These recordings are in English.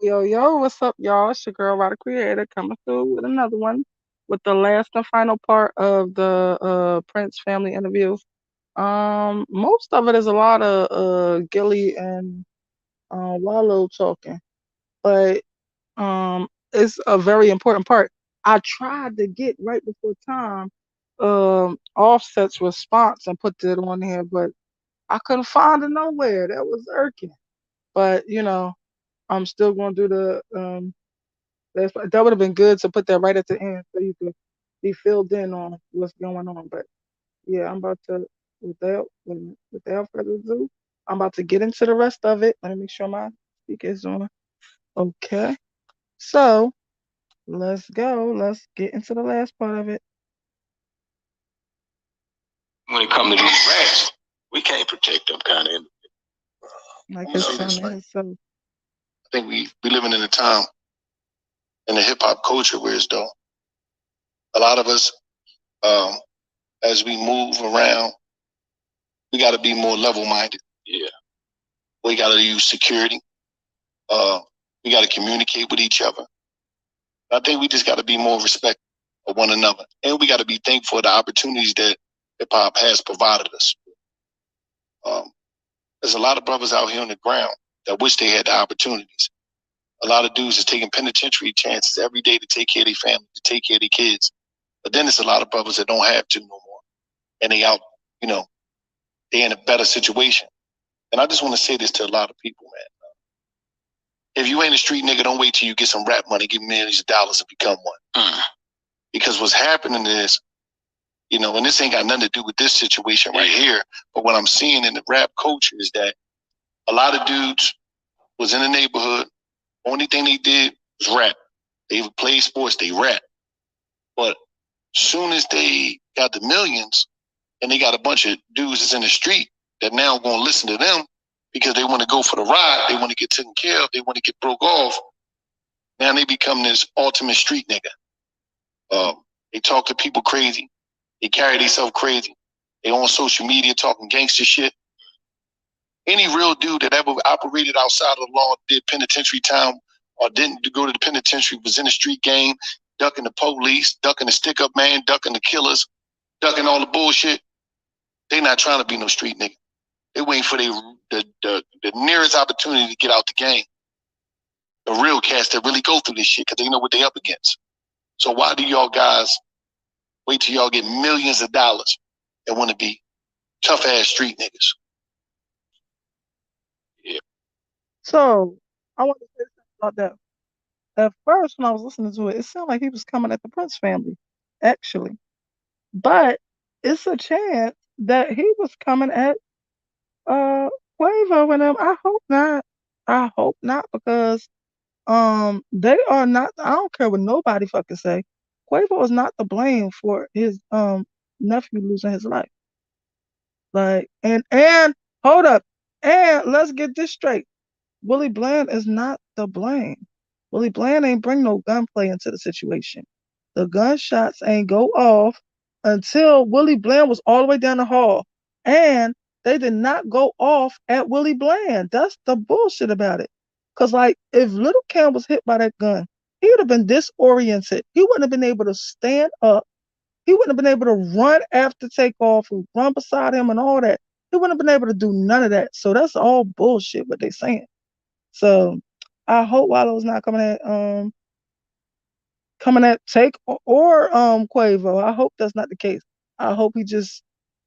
Yo, what's up, y'all? It's your girl, Rada Creator, coming through with another one with the last and final part of the Prince family interview. Most of it is a lot of Gilly and Wallo talking, but it's a very important part. I tried to get right before time Offset's response and put it on here, but I couldn't find it nowhere. That was irking. But I'm still gonna do the that would have been good to put that right at the end so you could be filled in on what's going on. But yeah, I'm about to without further ado, I'm about to get into the rest of it. Let me make sure my speaker is on. Okay. So let's go. Let's get into the last part of it. When it comes to these rats, we can't protect them kind of. Like his son and his son. I think we living in a time in the hip hop culture where it's though a lot of us, as we move around, we got to be more level minded. Yeah, we got to use security. We got to communicate with each other. I think we just got to be more respectful of one another, and we got to be thankful for the opportunities that hip hop has provided us. There's a lot of brothers out here on the ground that wish they had the opportunities. A lot of dudes are taking penitentiary chances every day to take care of their family, to take care of their kids. But then there's a lot of brothers that don't have to no more. And they out, they in a better situation. And I just want to say this to a lot of people, man. If you ain't a street nigga, don't wait till you get some rap money, get millions of dollars and become one. Because what's happening is, and this ain't got nothing to do with this situation right here, but what I'm seeing in the rap culture is that a lot of dudes was in the neighborhood. Only thing they did was rap. They played sports, they rap. But soon as they got the millions and they got a bunch of dudes that's in the street that now going to listen to them because they want to go for the ride, they want to get taken care of, they want to get broke off. Now they become this ultimate street nigga. They talk to people crazy. They carry themselves crazy. They on social media talking gangster shit. Any real dude that ever operated outside of the law, did penitentiary time, or didn't go to the penitentiary, was in the street game, ducking the police, ducking the stick-up man, ducking the killers, ducking all the bullshit. They not trying to be no street nigga. They waiting for the nearest opportunity to get out the game. The real cats that really go through this shit because they know what they up against. So why do y'all guys wait till y'all get millions of dollars and want to be tough-ass street niggas? Yeah. So I want to say something about that. At first, when I was listening to it, it sounded like he was coming at the Prince family, actually. But it's a chance that he was coming at Quavo and them. I hope not. I hope not because they are not. I don't care what nobody fucking say. Quavo is not to blame for his nephew losing his life. Like and hold up, and let's get this straight. Willie Bland is not to blame. Willie Bland ain't bring no gunplay into the situation. The gunshots ain't go off until Willie Bland was all the way down the hall. And they did not go off at Willie Bland. That's the bullshit about it. Cause like if Little Cam was hit by that gun, he would have been disoriented. He wouldn't have been able to stand up. He wouldn't have been able to run after takeoff and run beside him and all that. He wouldn't have been able to do none of that. So that's all bullshit what they saying. So I hope Wallo's not coming at Take or Quavo. I hope that's not the case. I hope he just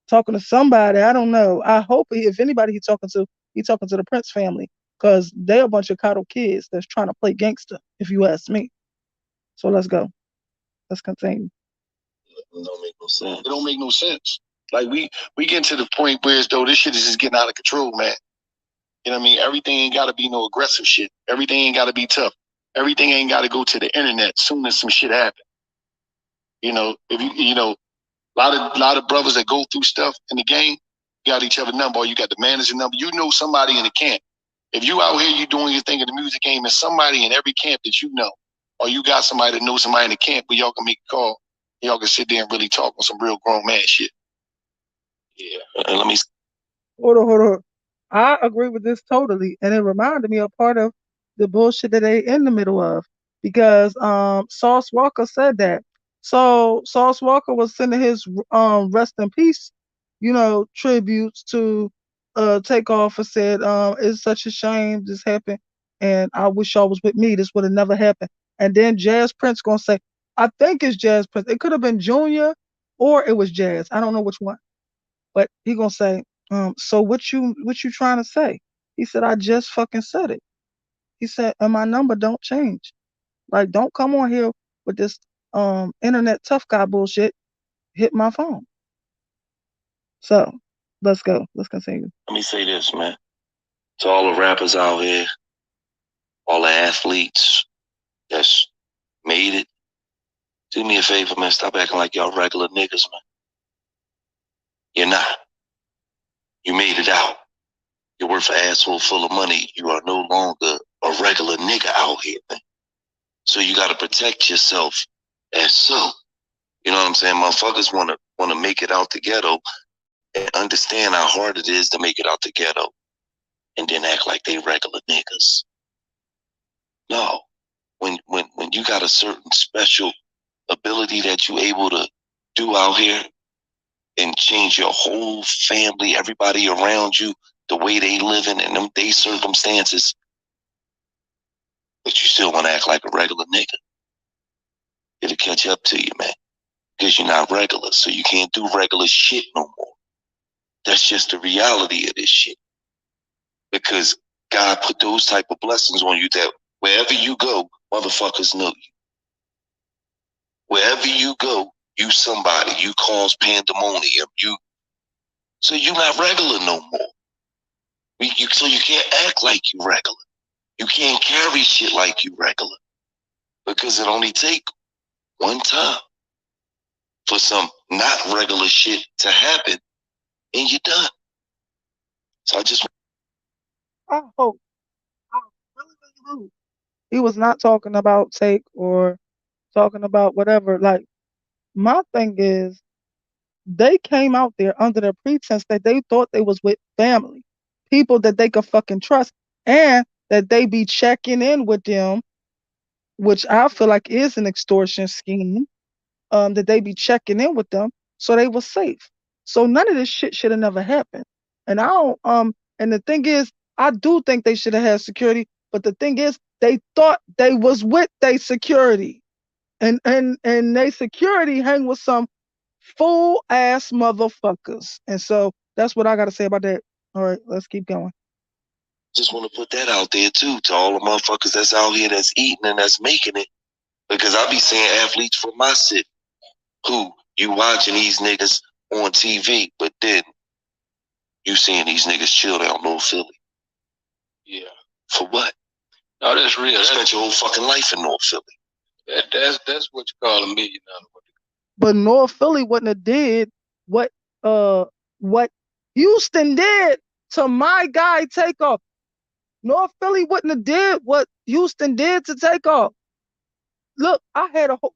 talking to somebody. I don't know. I hope if anybody he's talking to the Prince family because they're a bunch of coddle kids that's trying to play gangster. If you ask me. So let's go. Let's continue. It don't make no sense. It don't make no sense. Like we getting to the point where as though this shit is just getting out of control, man. You know what I mean? Everything ain't got to be no aggressive shit. Everything ain't got to be tough. Everything ain't got to go to the internet soon as some shit happen. If a lot of brothers that go through stuff in the game got each other number, or you got the manager number. You know somebody in the camp. If you out here, you doing your thing in the music game, there's somebody in every camp that you know, or you got somebody that knows somebody in the camp where y'all can make a call. Y'all can sit there and really talk on some real grown man shit. Yeah, let me. Hold on. I agree with this totally, and it reminded me of part of the bullshit that they in the middle of. Because Sauce Walker said that. So Sauce Walker was sending his rest in peace, tributes to Takeoff, and said, it's such a shame this happened, and I wish y'all was with me. This would have never happened. And then Jazz Prince gonna say, I think it's Jazz Prince. It could have been Junior or it was Jazz. I don't know which one. But he gonna say, so what you trying to say? He said, I just fucking said it. He said, and my number don't change. Like, don't come on here with this internet tough guy bullshit. Hit my phone. So let's go. Let's continue. Let me say this, man. To all the rappers out here, all the athletes that's made it, do me a favor, man. Stop acting like y'all regular niggas, man. You're not. You made it out. You're worth an asshole full of money. You are no longer a regular nigga out here, man. So you got to protect yourself as so. You know what I'm saying? Motherfuckers want to make it out the ghetto and understand how hard it is to make it out the ghetto and then act like they regular niggas. No. When you got a certain special ability that you able to do out here and change your whole family, everybody around you, the way they living and them day circumstances, but you still want to act like a regular nigga, it'll catch up to you, man. Because you're not regular, so you can't do regular shit no more. That's just the reality of this shit. Because God put those type of blessings on you that wherever you go, motherfuckers know you. Wherever you go, you somebody. You cause pandemonium. So you're not regular no more. So you can't act like you regular. You can't carry shit like you regular. Because it only take one time for some not regular shit to happen, and you're done. So I hope. I really hope. He was not talking about Take or talking about whatever. Like, my thing is, they came out there under the pretense that they thought they was with family, people that they could fucking trust, and that they be checking in with them, which I feel like is an extortion scheme. That they be checking in with them so they was safe. So none of this shit should have never happened. And I don't and the thing is, I do think they should have had security, but the thing is, they thought they was with their security. And they security hang with some fool ass motherfuckers. And so that's what I gotta say about that. All right, let's keep going. just want to put that out there too to all the motherfuckers that's out here that's eating and that's making it. Because I be seeing athletes from my city who you watching these niggas on TV, but then you seeing these niggas chill down North Philly. Yeah. For what? No, that's real. You spent your whole fucking life in North Philly. That's what you call $1 million. But North Philly wouldn't have did what Houston did to my guy Takeoff. North Philly wouldn't have did what Houston did to Takeoff. Look, I had a whole.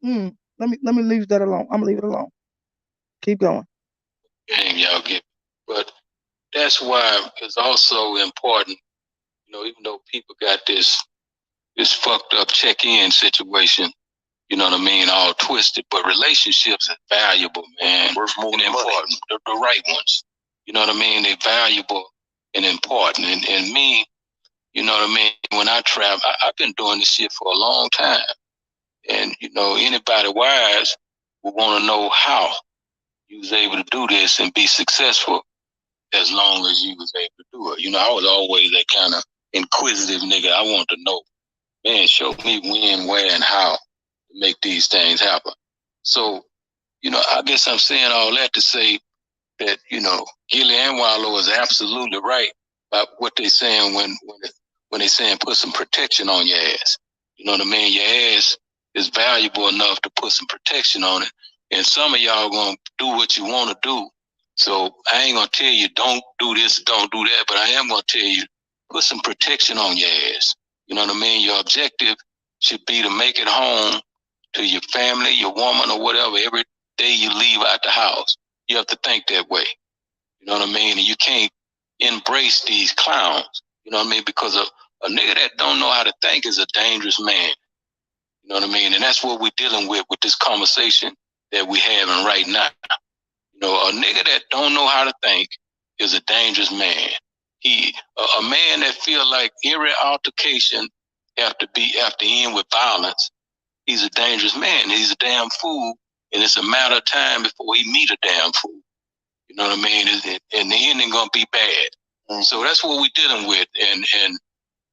Let me leave that alone. I'm gonna leave it alone. Keep going. Game y'all get, but that's why it's also important. Even though people got this fucked up check-in situation, you know what I mean, all twisted, but relationships are valuable, man. Worth more and important. The right ones. You know what I mean? They're valuable and important. And me, you know what I mean? When I travel, I've been doing this shit for a long time. And, anybody wise will want to know how you was able to do this and be successful as long as you was able to do it. I was always that kind of inquisitive nigga. I want to know, man, show me when, where, and how to make these things happen. So, I guess I'm saying all that to say that, Gilly and Wallo is absolutely right about what they saying when they saying put some protection on your ass. You know what I mean? Your ass is valuable enough to put some protection on it. And some of y'all gonna do what you want to do. So I ain't gonna tell you don't do this, don't do that, but I am gonna tell you put some protection on your ass. You know what I mean? Your objective should be to make it home to your family, your woman, or whatever every day you leave out the house. You have to think that way. You know what I mean? And you can't embrace these clowns. You know what I mean? Because A nigga that don't know how to think is a dangerous man. You know what I mean? And that's what we're dealing with this conversation that we're having right now. You know, a nigga that don't know how to think is a dangerous man. A man that feel like every altercation have to end with violence, he's a dangerous man. He's a damn fool, and it's a matter of time before he meet a damn fool. You know what I mean? And the ending gonna be bad. Mm-hmm. So that's what we're dealing with. And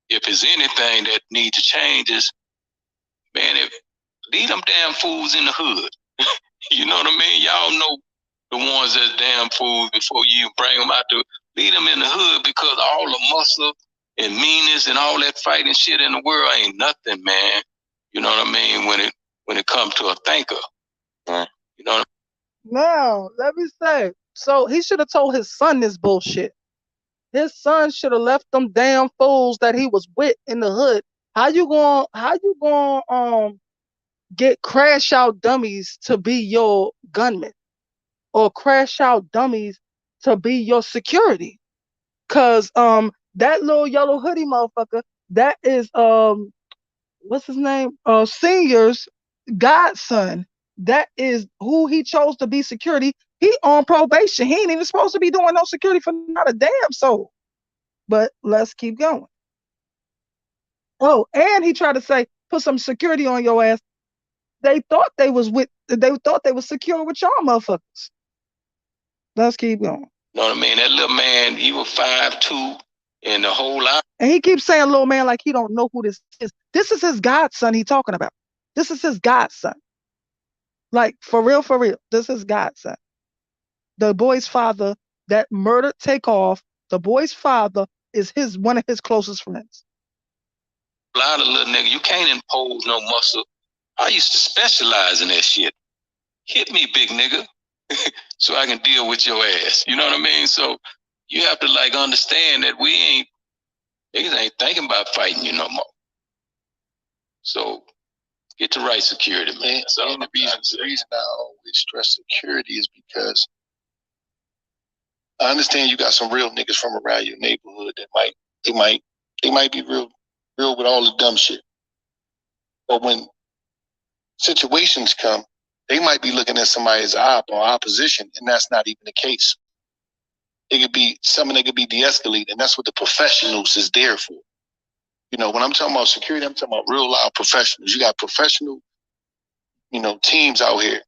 if there's anything that needs to change is, man, leave them damn fools in the hood. You know what I mean? Y'all know the ones that's damn fools before you bring them out to leave them in the hood, because all the muscle and meanness and all that fighting shit in the world ain't nothing, man. You know what I mean? When it comes to a thinker. You know what I mean? Now, let me say, so he should have told his son this bullshit. His son should have left them damn fools that he was with in the hood. How you going get crash out dummies to be your gunman, or crash out dummies to be your security? Cause that little yellow hoodie motherfucker, that is what's his name? Senior's godson. That is who he chose to be security. He on probation. He ain't even supposed to be doing no security for not a damn soul. But let's keep going. Oh, and he tried to say, put some security on your ass. They thought they was secure with y'all motherfuckers. Let's keep going. You know what I mean? That little man, he was 5'2", and the whole lot. And he keeps saying little man like he don't know who this is. This is his godson he talking about. This is his godson. Like, for real, this is godson. The boy's father that murdered Takeoff, the boy's father is one of his closest friends. A lot of little nigga, you can't impose no muscle. I used to specialize in that shit. Hit me, big nigga, so I can deal with your ass. You know what I mean? So you have to like understand that niggas ain't thinking about fighting you no more. So get the right security, man. So the reason I always stress security is because I understand you got some real niggas from around your neighborhood that might be real with all the dumb shit. But when situations come, they might be looking at somebody as op or opposition, and that's not even the case. It could be something that could be de-escalated, and that's what the professionals is there for. You know, when I'm talking about security, I'm talking about real loud professionals. You got professional, teams out here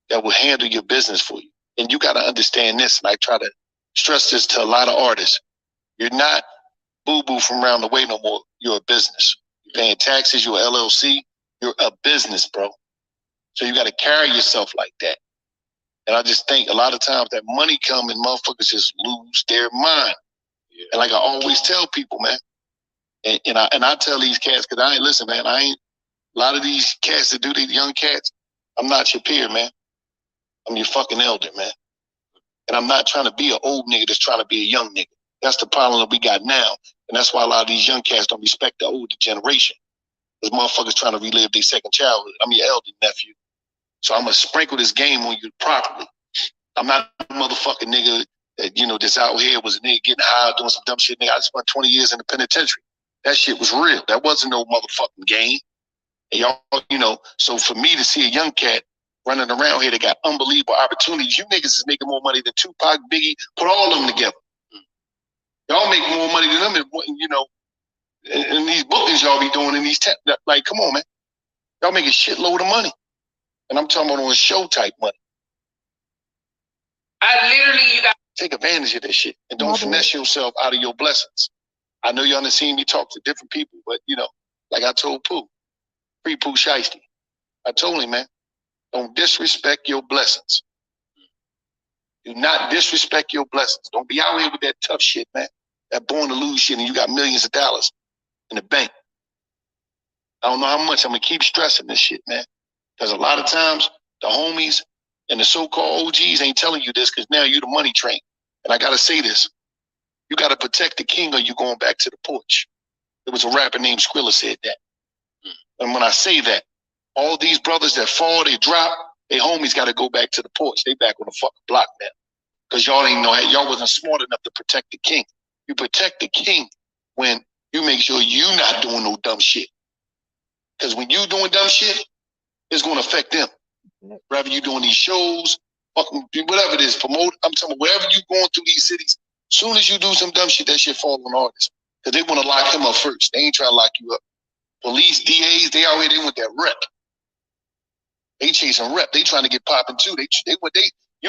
that will handle your business for you. And you got to understand this, and I try to stress this to a lot of artists. You're not boo-boo from around the way no more. You're a business. You're paying taxes, you're a LLC. You're a business, bro. So you got to carry yourself like that. And I just think a lot of times that money come and motherfuckers just lose their mind. Yeah. And like I always tell people, man, and I tell these cats, because a lot of these cats that do these young cats, I'm not your peer, man. I'm your fucking elder, man. And I'm not trying to be an old nigga that's trying to be a young nigga. That's the problem that we got now. And that's why a lot of these young cats don't respect the older generation. Because motherfuckers trying to relive their second childhood. I'm your elder nephew. So I'm going to sprinkle this game on you properly. I'm not a motherfucking nigga that, that's out here was a nigga getting high, doing some dumb shit. Nigga, I spent 20 years in the penitentiary. That shit was real. That wasn't no motherfucking game. And y'all, so for me to see a young cat running around here that got unbelievable opportunities, you niggas is making more money than Tupac, Biggie, put all of them together. Y'all make more money than them, in these bookings y'all be doing in these, like, come on, man. Y'all make a shitload of money. And I'm talking about on a show type money. You got to take advantage of this shit and don't finesse yourself out of your blessings. I know y'all done seen me talk to different people, but like I told Pooh, free Pooh Shiesty. I told him, man, don't disrespect your blessings. Do not disrespect your blessings. Don't be out here with that tough shit, man. That born to lose shit and you got millions of dollars in the bank. I don't know how much I'm going to keep stressing this shit, man. Because a lot of times the homies and the so-called OGs ain't telling you this because now you the money train. And I got to say this. You got to protect the king or you going back to the porch. There was a rapper named Skrilla said that. And when I say that, all these brothers that fall, they drop, they homies got to go back to the porch. They back on the fucking block now. Because y'all ain't know, y'all wasn't smart enough to protect the king. You protect the king when You make sure you not doing no dumb shit. Because when you doing dumb shit, it's going to affect them. Whether you doing these shows, fucking whatever it is, promote. I'm talking about wherever you going through these cities. Soon as you do some dumb shit, that shit fall on artists. Because they want to lock him up first. They ain't trying to lock you up. Police, DAs, they out here, they want that rep. They chasing rep. They trying to get popping too. You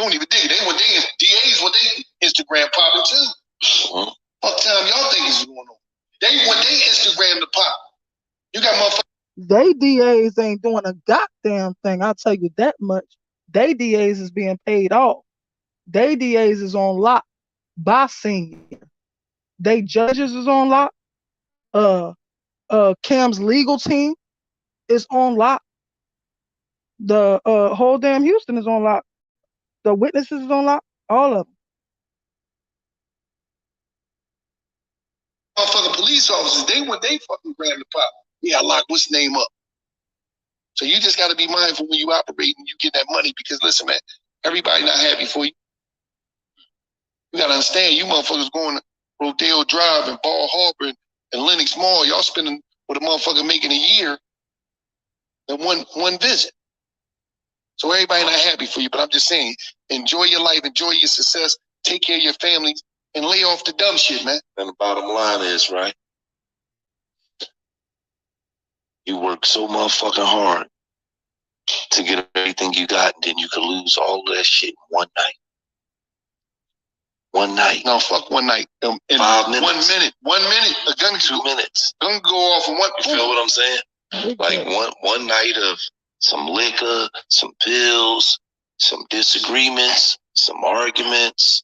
don't even dig it. They want they DAs what they Instagram popping too. Uh-huh. What time y'all think is going on? They want they Instagram to pop. You got motherfuckers. They DAs ain't doing a goddamn thing. I'll tell you that much. They DAs is being paid off. They DAs is on lock by senior. They judges is on lock. Cam's legal team is on lock. The whole damn Houston is on lock. The witnesses is on lock. All of them. Motherfucking police officers, they want they fucking grab the pop. Yeah, I lock what's name up. So you just got to be mindful when you operate and you get that money because listen, man, everybody not happy for you. You got to understand, you motherfuckers going to Rodeo Drive and Ball Harbor and Lenox Mall, y'all spending what a motherfucker making a year in one visit. So everybody not happy for you, but I'm just saying, enjoy your life, enjoy your success, take care of your families, and lay off the dumb shit, man. And the bottom line is, right, you work so motherfucking hard to get everything you got, and then you can lose all of that shit in one night. One night. No, fuck one night. In 5 minutes. 1 minute. A gun 2 minutes. Gun go off in one. You feel what I'm saying? Like one night of some liquor, some pills, some disagreements, some arguments.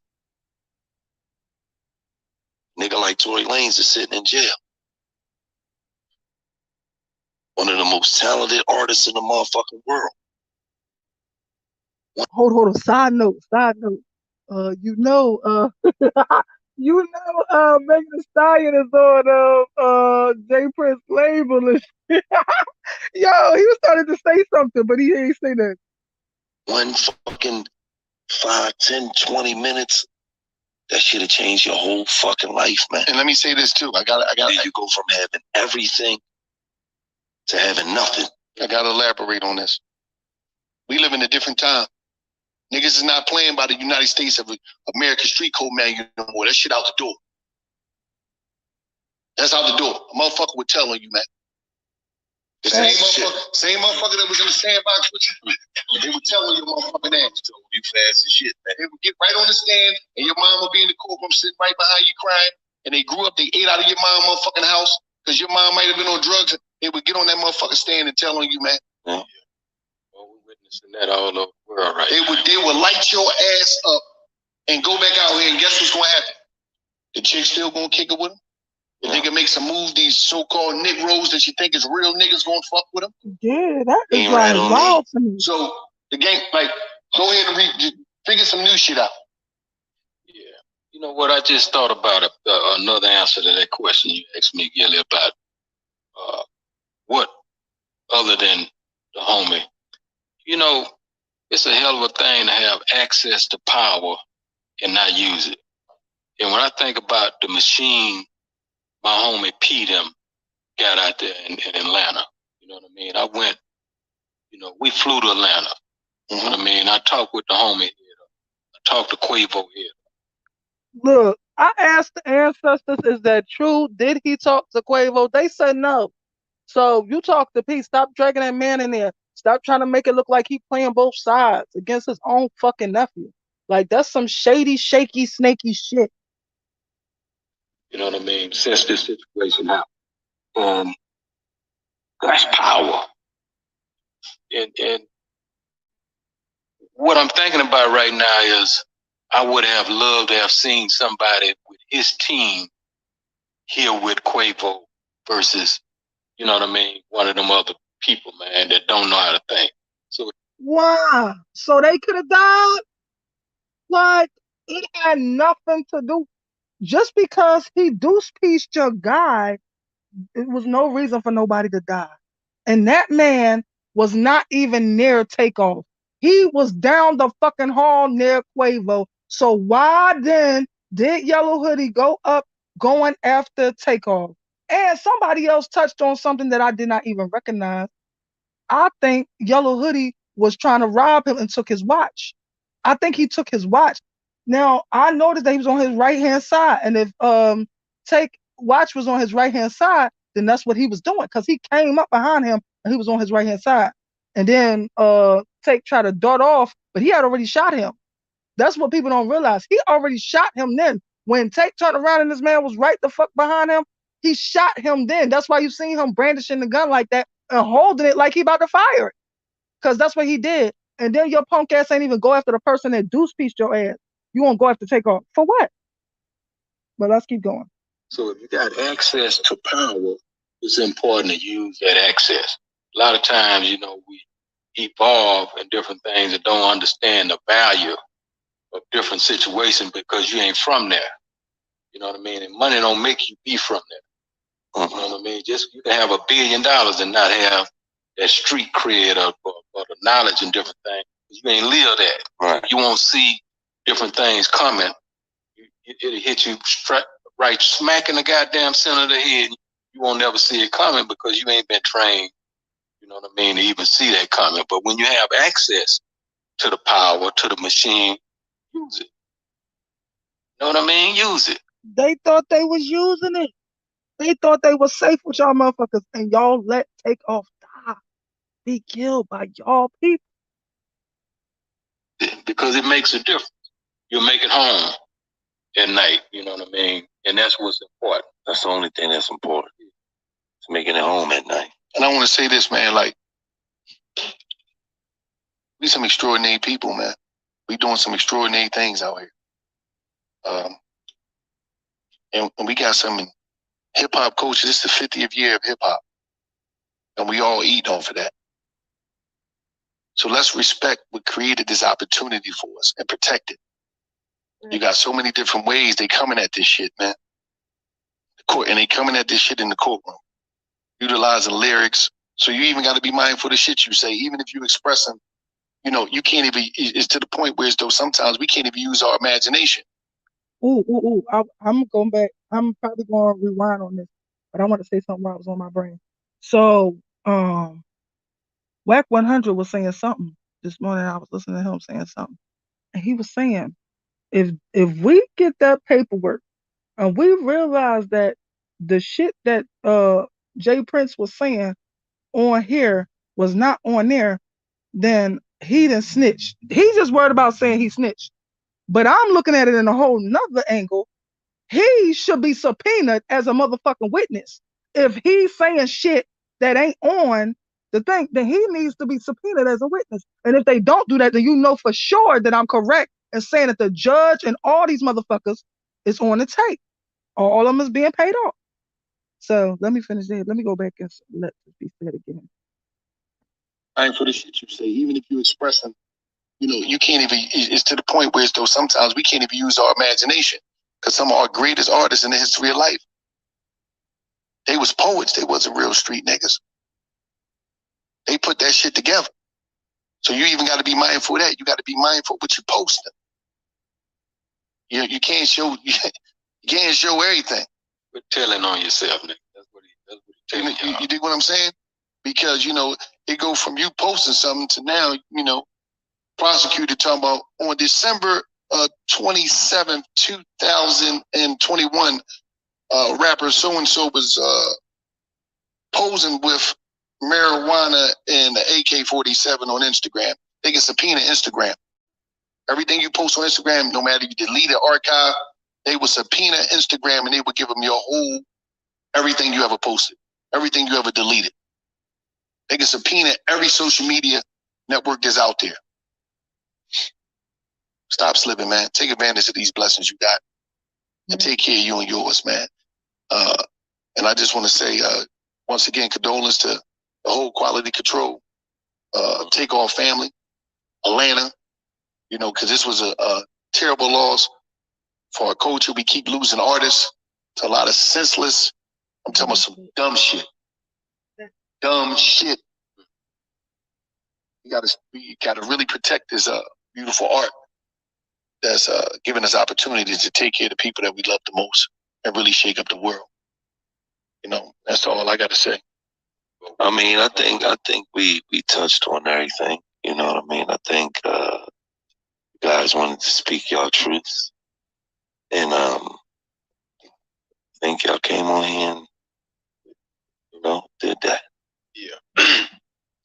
Nigga like Tory Lanez is sitting in jail. One of the most talented artists in the motherfucking world. Hold on. Side note. Megan Thee Stallion is on J Prince label and shit. Yo, he was starting to say something, but he ain't say that. One fucking 5, 10, 20 minutes, that should have changed your whole fucking life, man. And let me say this too. You go from having everything to having nothing. I gotta elaborate on this. We live in a different time. Niggas is not playing by the United States of American street code manual no more. That shit out the door. That's out the door. A motherfucker would tell on you, man. The same motherfucker that was in the sandbox with you, they would tell on your motherfucking ass. You fast as shit, man. They would get right on the stand, and your mom would be in the courtroom sitting right behind you crying, and they grew up, they ate out of your mom motherfucking house, because your mom might have been on drugs. They would get on that motherfucking stand and tell on you, man. Yeah. Well, we're witnessing that all over the world, right? They would light your ass up and go back out here, and guess what's going to happen? The chick still going to kick it with him? The nigga makes a move, these so-called Negroes that you think is real niggas gonna fuck with him? Yeah, that is like wild to me. So the game, like, go ahead and figure some new shit out. Yeah. You know what? I just thought about another answer to that question you asked me, Gilly, about what other than the homie. You know, it's a hell of a thing to have access to power and not use it. And when I think about the machine my homie P them got out there in Atlanta. You know what I mean? I went, we flew to Atlanta. You know what I mean? I talked with the homie here. I talked to Quavo here. Look, I asked the ancestors, is that true? Did he talk to Quavo? They said no. So you talk to P. Stop dragging that man in there. Stop trying to make it look like he playing both sides against his own fucking nephew. Like, that's some shady, shaky, snaky shit. You know what I mean? Since this situation happened. That's power. And what I'm thinking about right now is I would have loved to have seen somebody with his team here with Quavo versus, you know what I mean, one of them other people, man, that don't know how to think. So why? So they could have died? Like, it had nothing to do. Just because he deuce-pieced your guy, it was no reason for nobody to die. And that man was not even near Takeoff. He was down the fucking hall near Quavo. So why then did Yellow Hoodie go up going after Takeoff? And somebody else touched on something that I did not even recognize. I think Yellow Hoodie was trying to rob him and took his watch. I think he took his watch. Now I noticed that he was on his right hand side, and if Take watch was on his right hand side, then that's what he was doing because he came up behind him and he was on his right hand side. And then Take tried to dart off, but he had already shot him. That's what people don't realize. He already shot him then. When Take turned around and this man was right the fuck behind him, he shot him then. That's why you seen him brandishing the gun like that and holding it like he about to fire it. Because that's what he did. And then your punk ass ain't even go after the person that deuce pieced your ass. You won't go after Takeoff. For what? But let's keep going. So if you got access to power, it's important to use that access. A lot of times, we evolve in different things and don't understand the value of different situations because you ain't from there. You know what I mean? And money don't make you be from there. You know what I mean? Just you can have $1 billion and not have that street cred or the knowledge and different things. You ain't live that. Right. You won't see different things coming. It'll hit you right smack in the goddamn center of the head. You won't never see it coming because you ain't been trained, you know what I mean, to even see that coming. But when you have access to the power, to the machine, use it. You know what I mean? Use it. They thought they was using it. They thought they was safe with y'all motherfuckers, and y'all let Takeoff die, be killed by y'all people. Because it makes a difference. You'll make it home at night, you know what I mean? And that's what's important. That's the only thing that's important. It's making it home at night. And I want to say this, man, like, we some extraordinary people, man. We doing some extraordinary things out here. And we got some hip hop culture. This is the 50th year of hip hop. And we all eat off of that. So let's respect what created this opportunity for us and protect it. You got so many different ways they coming at this shit, man. And they coming at this shit in the courtroom, utilizing lyrics. So you even got to be mindful of the shit you say, even if you expressing, you can't even. It's to the point where though sometimes we can't even use our imagination. Ooh! I'm going back. I'm probably going to rewind on this, but I want to say something while it was on my brain. So, Wack 100 was saying something this morning. I was listening to him saying something, and he was saying, if we get that paperwork and we realize that the shit that Jay Prince was saying on here was not on there, then he didn't snitch. He's just worried about saying he snitched. But I'm looking at it in a whole nother angle. He should be subpoenaed as a motherfucking witness. If he's saying shit that ain't on the thing, then he needs to be subpoenaed as a witness. And if they don't do that, then you know for sure that I'm correct in saying that the judge and all these motherfuckers is on the tape. All of them is being paid off. So let me finish there. Let me go back and let this be said again. I ain't for the shit you say, even if you expressing, you can't even, it's to the point where though sometimes we can't even use our imagination. Because some of our greatest artists in the history of life, they was poets. They wasn't real street niggas. They put that shit together. So you even got to be mindful of that. You got to be mindful of what you're posting. You can't show everything. Quit telling on yourself, nigga. That's what he telling you dig what I'm saying? Because it go from you posting something to now, prosecutor talking about on December 27th, 2021, rapper so-and-so was posing with marijuana and the AK-47 on Instagram. They can subpoena Instagram. Everything you post on Instagram, no matter if you delete it, archive, they would subpoena Instagram and they would give them your whole, everything you ever posted, everything you ever deleted. They can subpoena every social media network that's out there. Stop slipping, man. Take advantage of these blessings you got and take care of you and yours, man. And I just want to say, once again, condolence to the whole Quality Control, Takeoff family, Atlanta, because this was a terrible loss for our culture. We keep losing artists to a lot of senseless, I'm talking about some dumb shit. Dumb shit. We gotta really protect this beautiful art that's giving us opportunities to take care of the people that we love the most and really shake up the world. That's all I got to say. I mean, I think we touched on everything. You know what I mean? I think you guys wanted to speak y'all truths, and I think y'all came on here and did that. Yeah.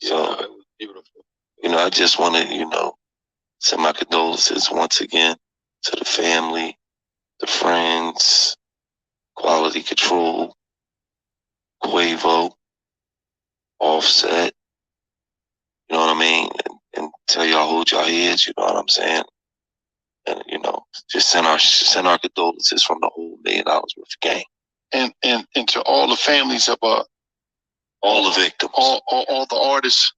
So it was beautiful. I just want to send my condolences once again to the family, the friends, Quality Control, Quavo, Offset. You know what I mean? And tell y'all hold y'all heads. You know what I'm saying? And just send our condolences from the whole $1 million worth of gang. And to all the families of all the victims, all the artists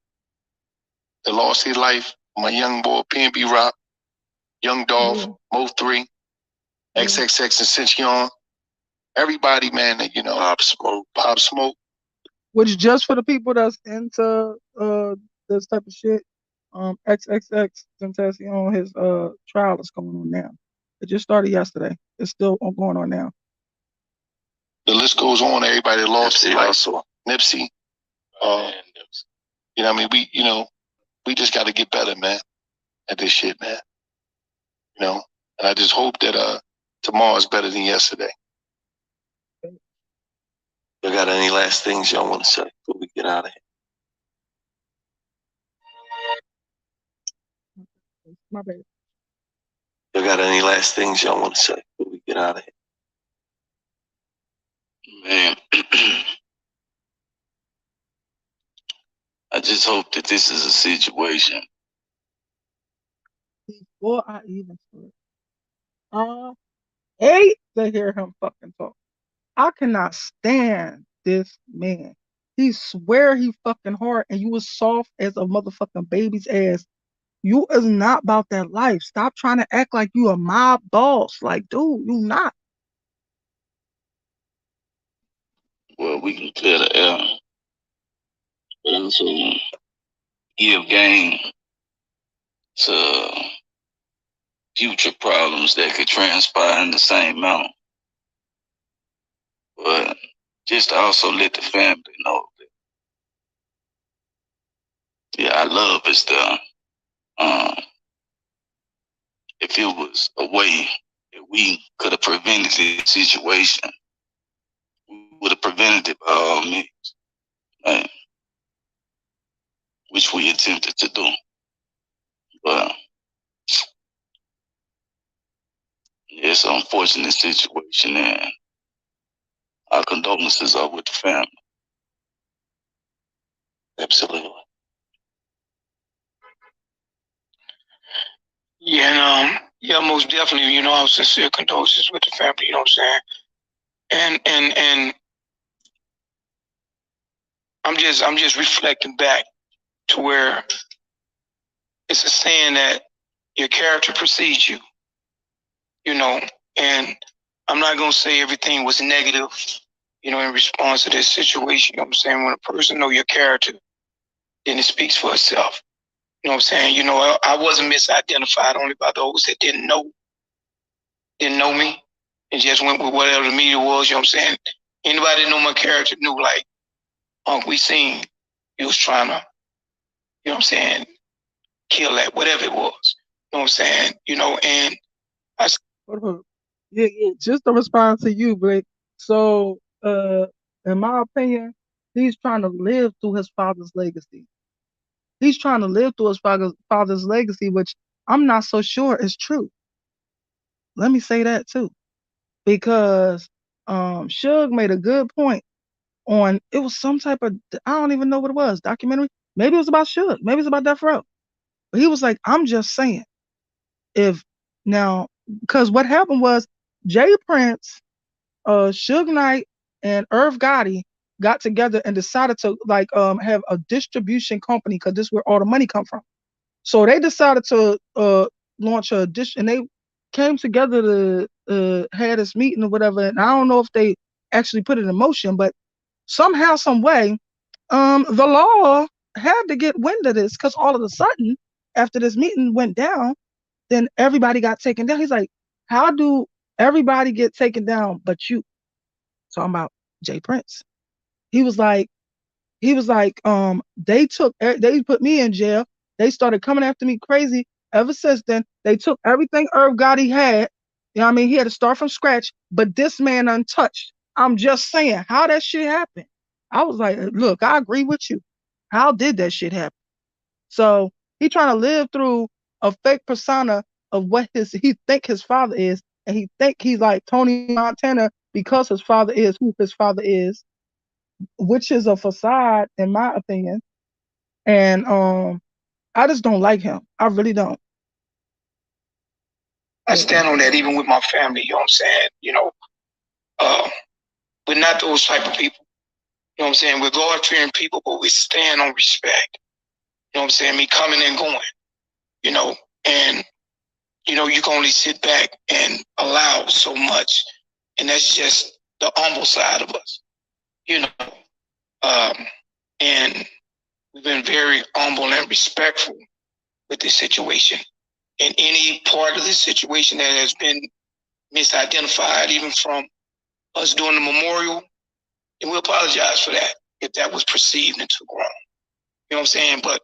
that lost their life. My young boy PNB Rock, Young Dolph, Mo3, XXX Ascension, everybody, man. That Pop Smoke. Which, just for the people that's into this type of shit, XXX Tentacion, his trial is going on now. It just started yesterday. It's still going on now. The list goes on. Everybody that lost their life. Nipsey. You know what I mean? We just got to get better, man, at this shit, man. And I just hope that tomorrow is better than yesterday. You got any last things y'all want to say before we get out of here? My bad. You got any last things y'all want to say before we get out of here? Man, I just hope that this is a situation. Before I even start, I hate to hear him fucking talk. I cannot stand this man. He swear he fucking hard and you was soft as a motherfucking baby's ass. You is not about that life. Stop trying to act like you a mob boss. Like, dude, you not. Well, we can clear the air. But also give game to future problems that could transpire in the same manner. But just to also let the family know that, our love is there. If it was a way that we could have prevented this situation, we would have prevented it by all means, right? Which we attempted to do. But it's an unfortunate situation, and our condolences are with the family. Absolutely. Yeah, and most definitely, our sincere condolences with the family, you know what I'm saying? And I'm just reflecting back to where it's a saying that your character precedes you, and I'm not gonna say everything was negative, in response to this situation. You know what I'm saying? When a person know your character, then it speaks for itself. You know what I'm saying? I wasn't misidentified only by those that didn't know me and just went with whatever the media was. You know what I'm saying? Anybody that knew my character knew, like, we seen he was trying to, you know what I'm saying, kill that, whatever it was. You know what I'm saying? And I. Yeah, just to respond to you, Blake. So, in my opinion, he's trying to live through his father's legacy. He's trying to live through his father's legacy, which I'm not so sure is true. Let me say that too, because Suge made a good point on, it was some type of, I don't even know what it was, documentary. Maybe it was about Suge. Maybe it's about Death Row. But he was like, I'm just saying, if now, because what happened was Jay Prince, Suge Knight, and Irv Gotti got together and decided to have a distribution company, because this is where all the money come from. So they decided to launch a dish, and they came together to had this meeting or whatever. And I don't know if they actually put it in motion, but somehow, some way, the law had to get wind of this, because all of a sudden, after this meeting went down, then everybody got taken down. He's like, how do everybody get taken down but you? Talking about Jay Prince. He was like, they put me in jail. They started coming after me crazy. Ever since then, they took everything Irv Gotti had. You know what I mean? He had to start from scratch, but this man untouched. I'm just saying, how that shit happened. I was like, look, I agree with you. How did that shit happen? So he trying to live through a fake persona of what he think his father is, and he think he's like Tony Montana because his father is who his father is, which is a facade in my opinion. And I just don't like him. I really don't. I stand on that even with my family, you know what I'm saying? We're not those type of people. You know what I'm saying? We're God fearing people, but we stand on respect. You know what I'm saying? Me coming and going, and you can only sit back and allow so much. And that's just the humble side of us, you know. And we've been very humble and respectful with this situation. And any part of this situation that has been misidentified, even from us doing the memorial, and we apologize for that if that was perceived and took wrong. You know what I'm saying? But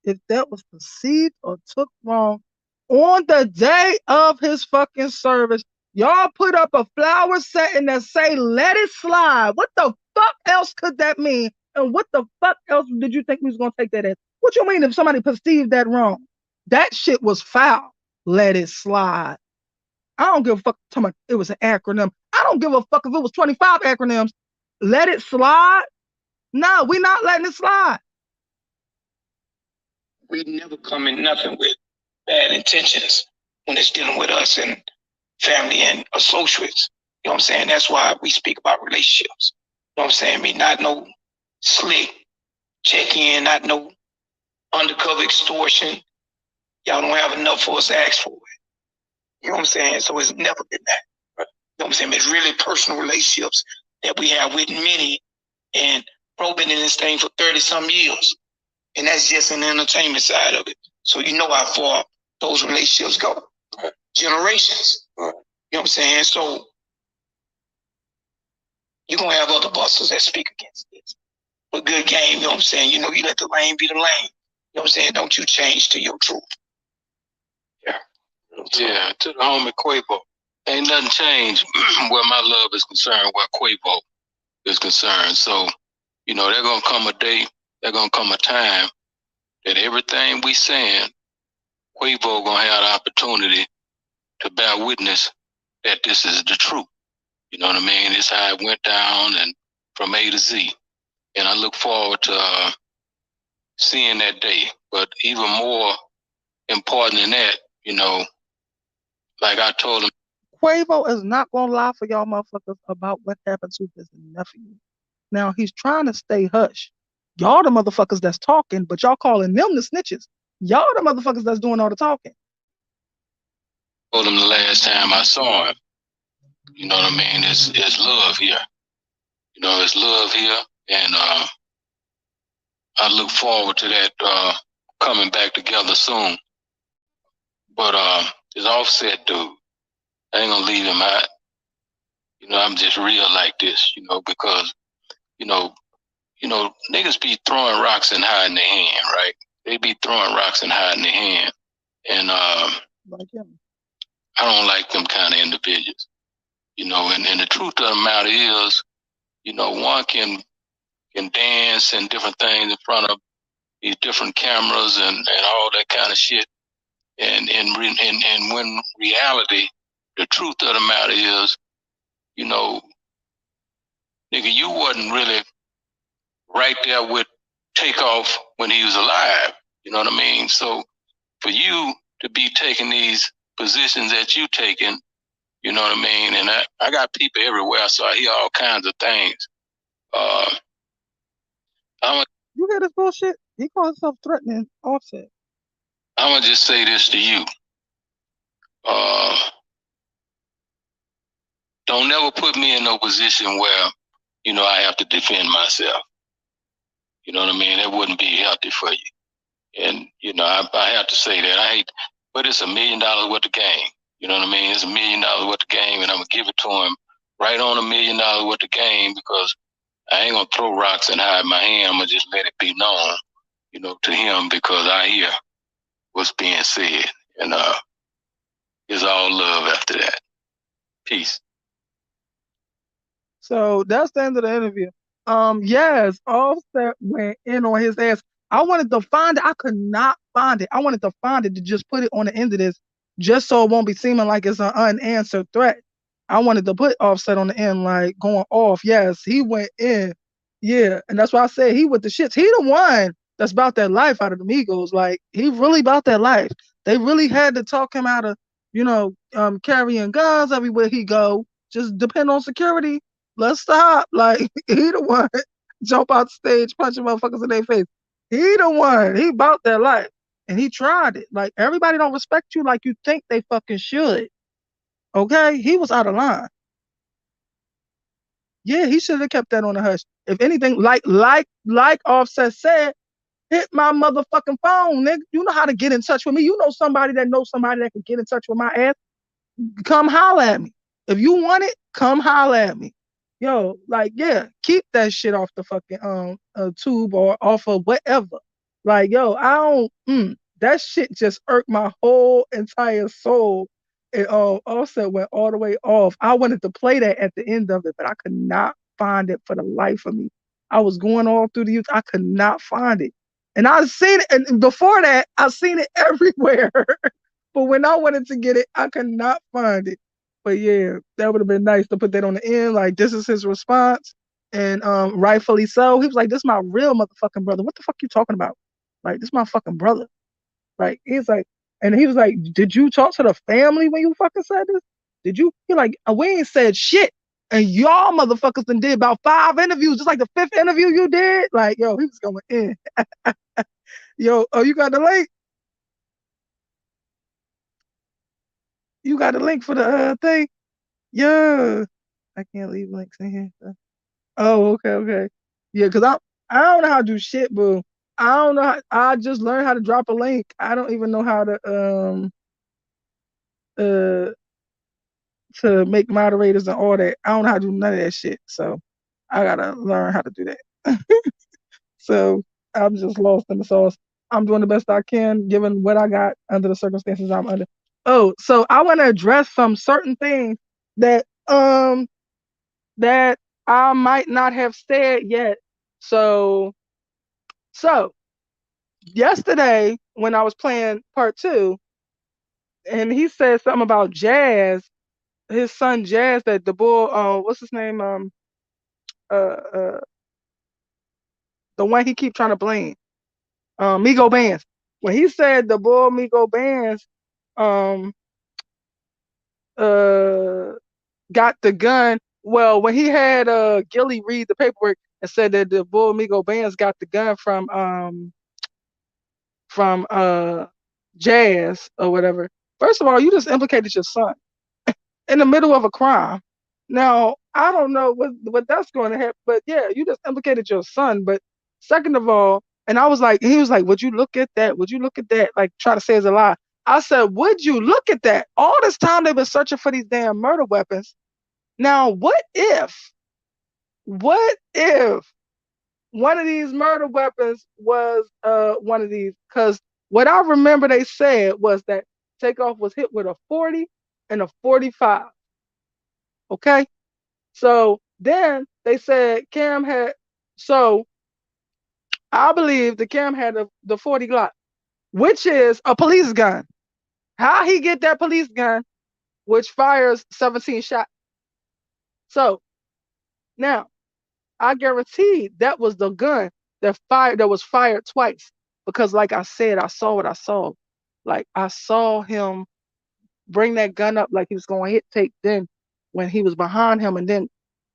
if that was perceived or took wrong on the day of his fucking service, y'all put up a flower setting that say "Let it slide." What the fuck else could that mean? And what the fuck else did you think we was gonna take that as? What you mean if somebody perceived that wrong? That shit was foul. Let it slide. I don't give a fuck. It was an acronym. I don't give a fuck if it was 25 acronyms. Let it slide. No, we not letting it slide. We never come in nothing with bad intentions when it's dealing with us and family and associates. You know what I'm saying? That's why we speak about relationships. You know what I'm saying? Me not no slick check in, not no undercover extortion. Y'all don't have enough for us to ask for it. You know what I'm saying? So it's never been that. You know what I'm saying? It's really personal relationships that we have with many. And bro been in this thing for 30 some years. And that's just an entertainment side of it. So you know how far those relationships go. Generations. You know what I'm saying? So you're going to have other busters that speak against this. But good game, you know what I'm saying? You let the lane be the lane. You know what I'm saying? Don't you change to your truth. Yeah. Yeah, to the homie Quavo. Ain't nothing changed where my love is concerned, where Quavo is concerned. So, there's going to come a day, there's going to come a time that everything we saying, Quavo going to have the opportunity to bear witness that this is the truth. You know what I mean? It's how it went down and from A to Z. And I look forward to seeing that day. But even more important than that, like I told him, Quavo is not gonna lie for y'all motherfuckers about what happened to his nephew. Now he's trying to stay hush. Y'all the motherfuckers that's talking, but y'all calling them the snitches. Y'all the motherfuckers that's doing all the talking. Told him the last time I saw him. You know what I mean? It's love here. It's love here, and I look forward to that coming back together soon. But this Offset dude, I ain't gonna leave him out. I'm just real like this, because niggas be throwing rocks and hiding their hand, right? They be throwing rocks and hiding their hand, and Like him. I don't like them kind of individuals, And the truth of the matter is, one can dance and different things in front of these different cameras and all that kind of shit. And when reality, the truth of the matter is, nigga, you wasn't really right there with Takeoff when he was alive. You know what I mean? So for you to be taking these positions that you taking, you know what I mean? And I got people everywhere, so I hear all kinds of things. You hear this bullshit? He calls himself threatening Offset. I'm gonna just say this to you. Don't never put me in no position where, I have to defend myself. You know what I mean? That wouldn't be healthy for you. And, I have to say that. I hate, but it's $1 million worth of game. You know what I mean? It's $1 million worth of game, and I'm going to give it to him right on $1 million worth of game because, I ain't gonna throw rocks and hide my hand. I'm gonna just let it be known, to him because I hear what's being said, and it's all love after that. Peace. So that's the end of the interview. Yes, Offset went in on his ass. I wanted to find it. I could not find it. I wanted to find it to just put it on the end of this, just so it won't be seeming like it's an unanswered threat. I wanted to put Offset on the end, like going off. Yes, he went in. Yeah, and that's why I said he with the shits. He the one that's about that life out of the Migos. Like he really about that life. They really had to talk him out of, carrying guns everywhere he go. Just depend on security. Let's stop. Like he the one jump out the stage, punching motherfuckers in their face. He the one. He about that life. And he tried it. Like everybody don't respect you like you think they fucking should. Okay? He was out of line. Yeah, he should have kept that on the hush. If anything, like Offset said, hit my motherfucking phone, nigga. You know how to get in touch with me. You know somebody that knows somebody that can get in touch with my ass. Come holler at me. If you want it, come holler at me. Yo, like, yeah, keep that shit off the fucking tube or off of whatever. Like, yo, I don't that shit just irked my whole entire soul. It Offset went all the way off. I wanted to play that at the end of it, but I could not find it for the life of me. I was going all through the youth. I could not find it. And I seen it, and before that, I seen it everywhere. But when I wanted to get it, I could not find it. But yeah, that would have been nice to put that on the end. Like this is his response, and rightfully so. He was like, "This is my real motherfucking brother. What the fuck you talking about? Like this is my fucking brother." Like he's like, and he was like, "Did you talk to the family when you fucking said this? Did you?" He like, "We ain't said shit." And y'all motherfuckers done did about 5 interviews, just like the 5th interview you did. Like, yo, he was going in. Yo, oh, you got the link? You got the link for the thing? Yeah. I can't leave links in here. Oh, okay, okay. Yeah, cause I don't know how to do shit, boo. I don't know. I just learned how to drop a link. I don't even know how uh to make moderators and all that. I don't know how to do none of that shit. So I gotta learn how to do that. So I'm just lost in the sauce. I'm doing the best I can given what I got under the circumstances I'm under. Oh, so I want to address some certain things that that I might not have said yet. So yesterday when I was playing part two, and he said something about Jazz, his son Jazz, that the bull, what's his name, uh, the one he keep trying to blame, Migo Bands. When he said the bull Migo Bands, um, uh, got the gun. Well, when he had Gilly read the paperwork and said that the bull Migo Bands got the gun from Jazz or whatever. First of all, you just implicated your son in the middle of a crime. Now, I don't know what that's going to happen, but yeah, you just implicated your son. But second of all, and I was like, he was like, would you look at that? Would you look at that? Like, try to say it's a lie. I said, would you look at that? All this time they've been searching for these damn murder weapons. Now, what if one of these murder weapons was one of these? Because what I remember they said was that Takeoff was hit with a 40 and a 45. Okay. So then they said Cam had, so I believe the Cam had the 40 Glock, which is a police gun. How he get that police gun, which fires 17 shots. So now I guarantee that was the gun that was fired twice. Because like I said, I saw what I saw. Like I saw him bring that gun up like he was going to hit Tate. Then when he was behind him and then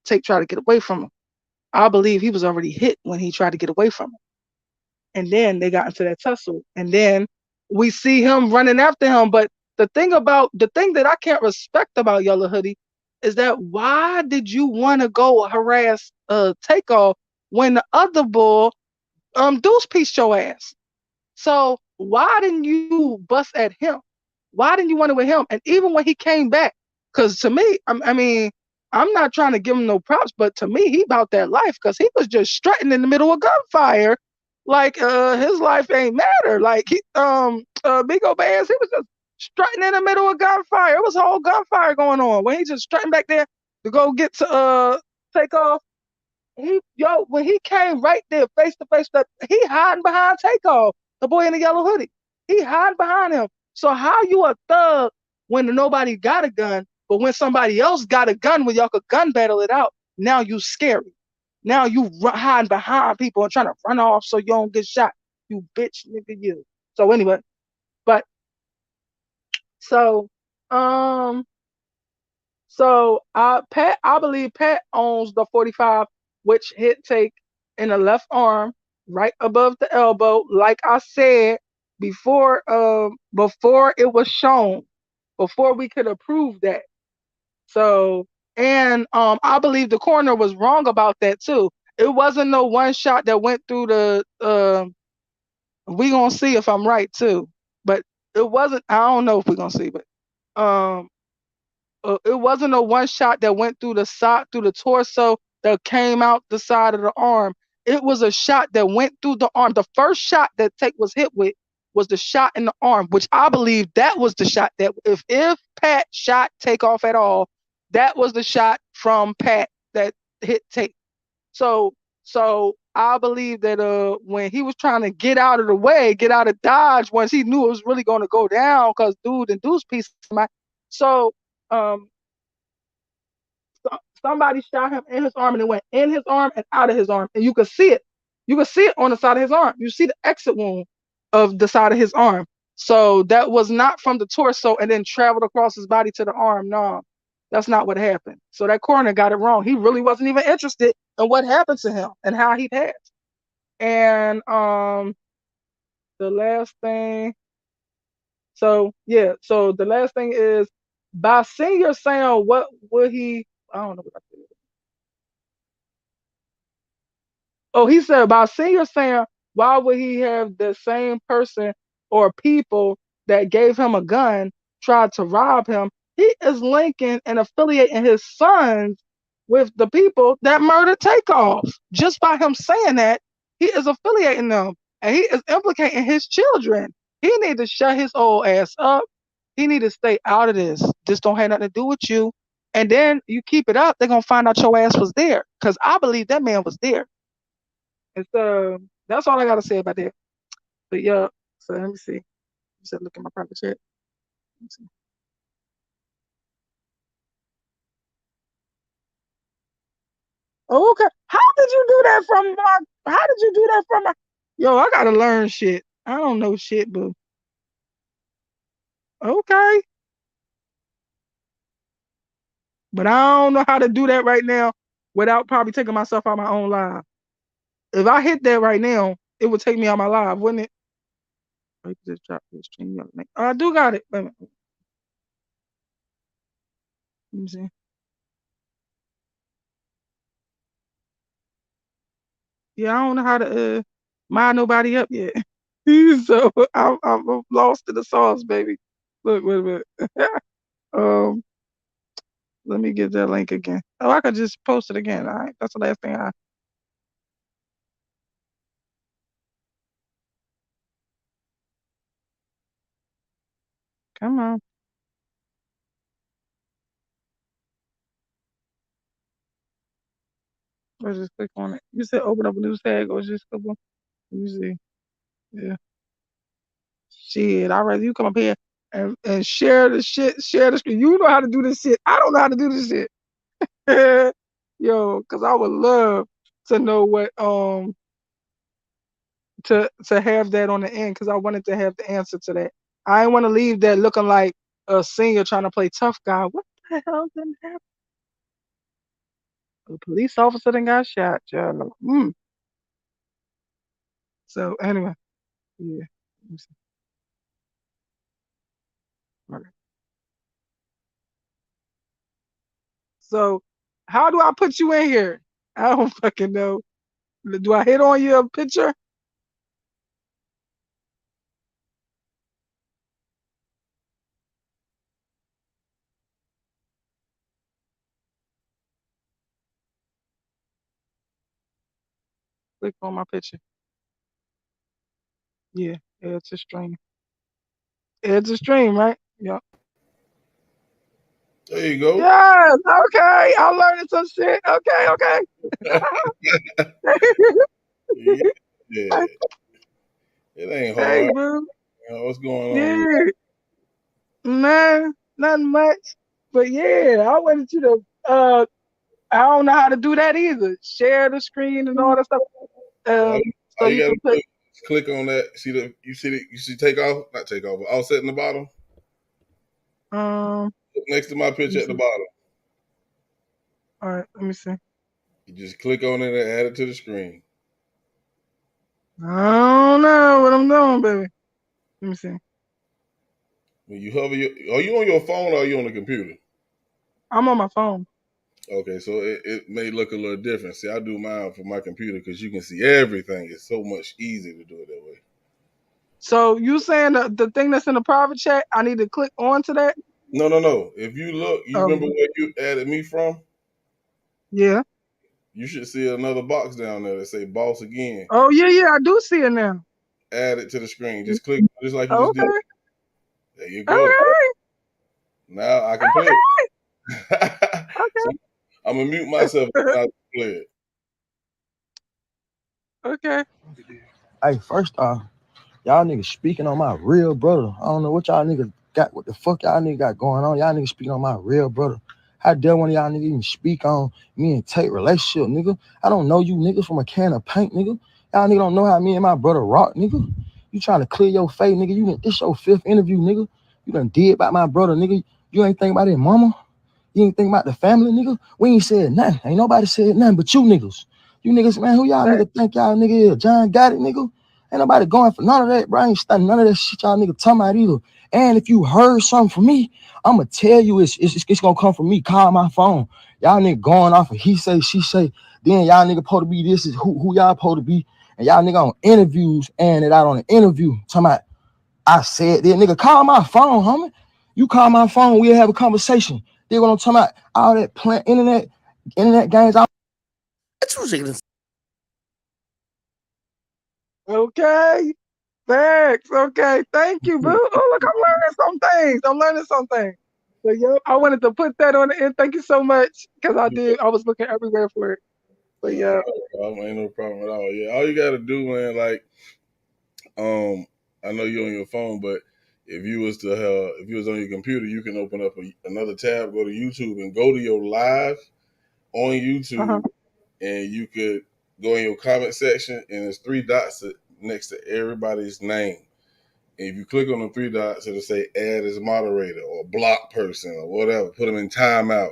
Tate tried to get away from him. I believe he was already hit when he tried to get away from him. And then they got into that tussle. And then we see him running after him. But the thing that I can't respect about Yellow Hoodie is that why did you want to go harass Takeoff when the other bull Deuce pieced your ass? So why didn't you bust at him? Why didn't you want it with him? And even when he came back, because to me, I mean, I'm not trying to give him no props, but to me, he about that life because he was just strutting in the middle of gunfire, like his life ain't matter. Like Big O Bands, he was just strutting in the middle of gunfire. It was a whole gunfire going on when he just strutting back there to go get to take off. When he came right there face to face, that he hiding behind Takeoff, the boy in the yellow hoodie. He hiding behind him. So how you a thug when nobody got a gun, but when somebody else got a gun, when y'all could gun battle it out, now you scary. Now you hiding behind people and trying to run off so you don't get shot. You bitch nigga you. So anyway, but so um I believe Pat owns the 45, which hit take in the left arm, right above the elbow. Like I said before it was shown, before we could approve that. So and I believe the coroner was wrong about that too. It wasn't no one shot that went through the we gonna see if I'm right too. But it wasn't, I don't know if we're gonna see, but um it wasn't a one shot that went through the side, through the torso, that came out the side of the arm. It was a shot that went through the arm. The first shot that Take was hit with was the shot in the arm, which I believe that was the shot that if Pat shot Take off at all, that was the shot from Pat that hit Take. So I believe that when he was trying to get out of the way, get out of Dodge, once he knew it was really going to go down, because dude and Deuce piece of my so um somebody shot him in his arm, and it went in his arm and out of his arm, and you could see it. You could see it on the side of his arm. You see the exit wound of the side of his arm. So that was not from the torso and then traveled across his body to the arm. No, that's not what happened. So that coroner got it wrong. He really wasn't even interested in what happened to him and how he passed. And the last thing. So yeah. So the last thing is by senior saying what would he? I don't know what I said. Oh, he said about senior saying, why would he have the same person or people that gave him a gun try to rob him? He is linking and affiliating his sons with the people that murdered Takeoff. Just by him saying that, he is affiliating them, and he is implicating his children. He need to shut his old ass up. He need to stay out of this. This don't have nothing to do with you. And then you keep it up, they're gonna find out your ass was there. Cause I believe that man was there. And so that's all I gotta say about that. But yeah, so let me see. You said look at my private chat. Let me see. Oh, okay. How did you do that from my? How did you do that from my? Yo, I gotta learn shit. I don't know shit, boo. Okay, but I don't know how to do that right now without probably taking myself out my own live. If I hit that right now, it would take me out my live, wouldn't it? I just drop this stream. I do got it. Wait a minute. Let me see. Yeah, I don't know how to mind nobody up yet. So I'm lost in the sauce, baby. Look, wait a minute. um, let me get that link again. Oh, I could just post it again. All right, that's the last thing I. Come on. Or just click on it. You said open up a new tag or just click on. Let me see. Yeah. Shit, I'd rather you come up here and share the shit, share the screen. You know how to do this shit. I don't know how to do this shit. Yo, cause I would love to know what to have that on the end, because I wanted to have the answer to that. I didn't want to leave that looking like a senior trying to play tough guy. What the hell didn't happen? A police officer then got shot, Joe. So anyway, yeah. Let me see. Okay. So how do I put you in here? I don't fucking know. Do I hit on your picture? Click on my picture. Yeah, add to stream. Add to stream, right? Yep. There you go. Yes. Okay. I'm learning some shit. Okay. Okay. Yeah. It ain't Hey, hard. boo. What's going on with you? Yeah, man. Nothing much. But yeah, I wanted you to. I don't know how to do that either. Share the screen and all that stuff. So So all you you gotta can do put. is click on that. You see take off, not take off, but offset in the bottom. Um. Next to my Let me picture at the see. bottom. All right. Let me see. You just click on it and add it to the screen. I don't know what I'm doing, baby. Let me see. When you hover are you on your phone or are you on the computer? I'm on my phone. Okay, so it may look a little different. See, I do mine for my computer because you can see everything. It's so much easier to do it that way. So you saying the thing that's in the private chat? I need to click onto that. No. If you look, you remember Oh, where you added me from? yeah. You should see another box down there that say "Boss Again." Oh, yeah, yeah. I do see it now. Add it to the screen. Just click, just like you just did. Okay. There you go. Okay. Now I can play it. So I'm gonna mute myself Okay. and I play it. Okay. Hey, first off, y'all niggas speaking on my real brother. I don't know what y'all niggas got, what the fuck y'all niggas got going on. Y'all niggas speaking on my real brother. How dare one of y'all niggas even speak on me and Tate relationship, nigga? I don't know you niggas from a can of paint, nigga. Y'all niggas don't know how me and my brother rock, nigga. You trying to clear your face, nigga. This your 5th interview, nigga. You done did about my brother, nigga. You ain't think about his mama. You ain't think about the family, nigga. We ain't said nothing. Ain't nobody said nothing but you niggas. You niggas, man, who y'all That, niggas think y'all nigga is? John got it, nigga. Ain't nobody going for none of that, bro. I ain't studying none of that shit y'all nigga talking about either. And if you heard something from me, I'ma tell you it's gonna come from me. Call my phone. Y'all nigga going off of he say, she say. Then y'all nigga supposed to be this is who y'all supposed to be. And y'all nigga on interviews and it out on an interview. Talking about I said that nigga call my phone, homie. You call my phone, we'll have a conversation. Then what I'm talking about, all that plant internet games. okay. Thanks. Okay. Thank you, boo. Oh, look, I'm learning some things. I'm learning something. So, yo, I wanted to put that on the end. Thank you so much. Because I was looking everywhere for it. But No, yeah. ain't no problem at all. Yeah, all you gotta do, man, like, I know you're on your phone, but if you was on your computer, you can open up another tab, go to YouTube, and go to your live on Uh-huh. YouTube, and you could go in your comment section, and there's 3 dots next to everybody's name. And if you click on the 3 dots, it'll say add as moderator or block person or whatever. Put them in timeout.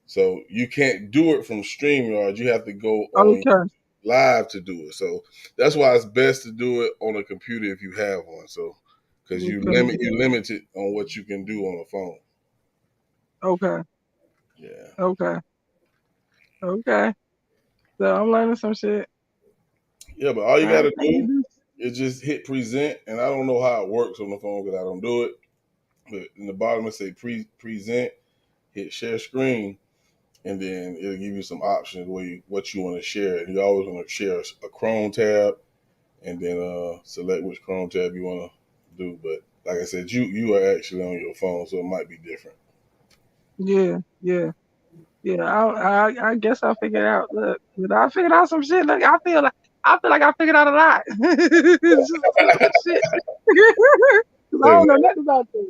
So you can't do it from StreamYard. You have to go on Okay. live to do it. So that's why it's best to do it on a computer if you have one. So because Okay. you limited on what you can do on a phone. Okay. Yeah. Okay. Okay. So I'm learning some shit. Yeah, but all you All right. gotta Thank you, do dude. is just hit present. And I don't know how it works on the phone because I don't do it. But in the bottom it say present, hit share screen, and then it'll give you some options what you want to share. And you always want to share a Chrome tab, and then select which Chrome tab you want to do. But like I said, you are actually on your phone, so it might be different. Yeah. Yeah. Yeah. I guess I figured out. Look, I figured out some shit. Look, I feel like I figured out a lot. It's just a little shit. 'Cause I Hey man, don't know nothing about this.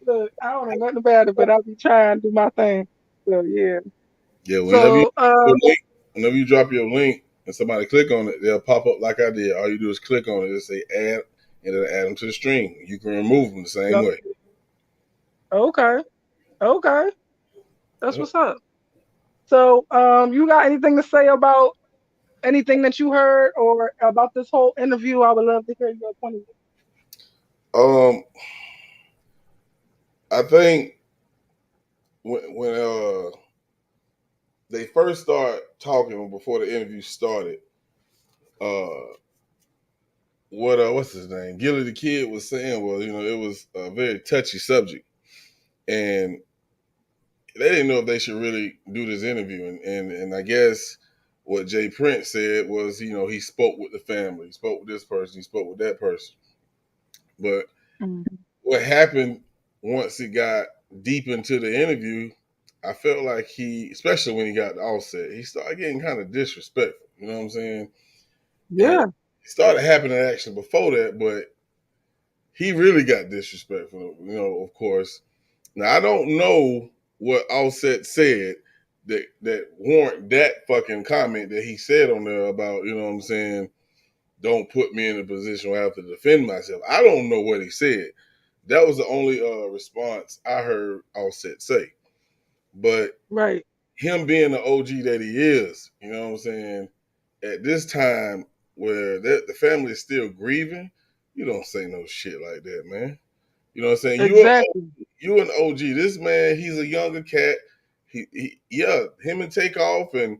Look, I don't know nothing about it, but I'll be trying to do my thing. So yeah. yeah. So Whenever you drop your link and somebody click on it, they'll pop up like I did. All you do is click on it. It'll say add, and then add them to the stream. You can remove them the same yep. way. Okay. Okay. That's Yep. what's up. So you got anything to say about anything that you heard or about this whole interview? I would love to hear your point of Um, I think when they first started talking before the interview started, uh, what's his name? Gilly the kid was saying was, it was a very touchy subject, and they didn't know if they should really do this interview, and I guess what Jay Prince said was, he spoke with the family, he spoke with this person, he spoke with that person. But Mm. what happened once it got deep into the interview, I felt like especially when he got the Offset, he started getting kind of disrespectful. You know what I'm saying? And Yeah, it started happening actually before that, but he really got disrespectful. Of course. Now I don't know what Offset said that warrant that fucking comment that he said on there about, what I'm saying, don't put me in a position where I have to defend myself. I don't know what he said. That was the only response I heard Offset say. But right. him being the OG that he is, you know what I'm saying, at this time where the family is still grieving, you don't say no shit like that, man. You know what I'm saying? Exactly. You an OG. This man, he's a younger cat. Yeah, him and Takeoff and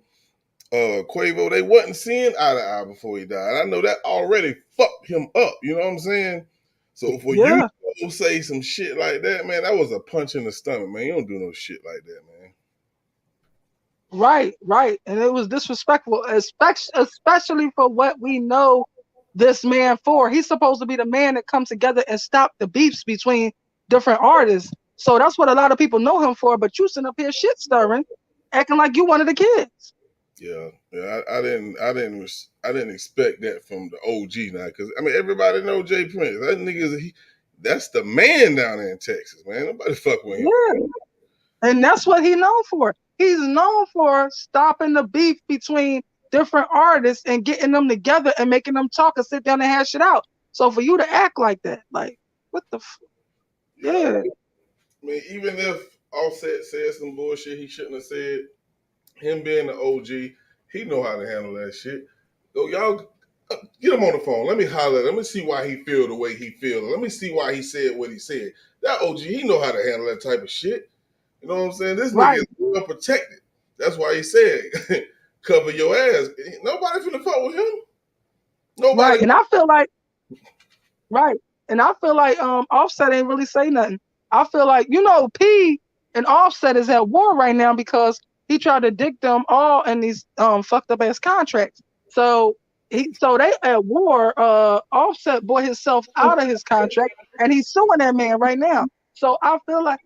Quavo, they wasn't seeing eye to eye before he died. I know that already fucked him up. You know what I'm saying? So for you Yeah, to say some shit like that, man, that was a punch in the stomach, man. You don't do no shit like that, man. right, right. And it was disrespectful, especially for what we know this man for. He's supposed to be the man that comes together and stop the beefs between different artists. So that's what a lot of people know him for. But you sitting up here shit stirring, acting like you one of the kids. Yeah. I didn't expect that from the OG now, because I mean everybody know Jay Prince. That nigga, that's the man down there in Texas, man. Nobody fuck with him. Yeah. And that's what he's known for. He's known for stopping the beef between different artists and getting them together and making them talk and sit down and hash it out. So for you to act like that, like, what the Yeah, yeah. I mean, even if Offset said some bullshit he shouldn't have said, him being the OG, he know how to handle that shit. Yo, y'all get him on the phone. Let me holler. Let me see why he feel the way he feel. Let me see why he said what he said. That OG, he know how to handle that type of shit. You know what I'm saying? This nigga Right, is well protected. That's why he said, cover your ass. Nobody finna fuck with him. Nobody. right. And I feel like right. And I feel like Offset ain't really say nothing. I feel like, P and Offset is at war right now because he tried to dig them all in these fucked up ass contracts. So they at war. Offset bought himself out of his contract and he's suing that man right now. So I feel like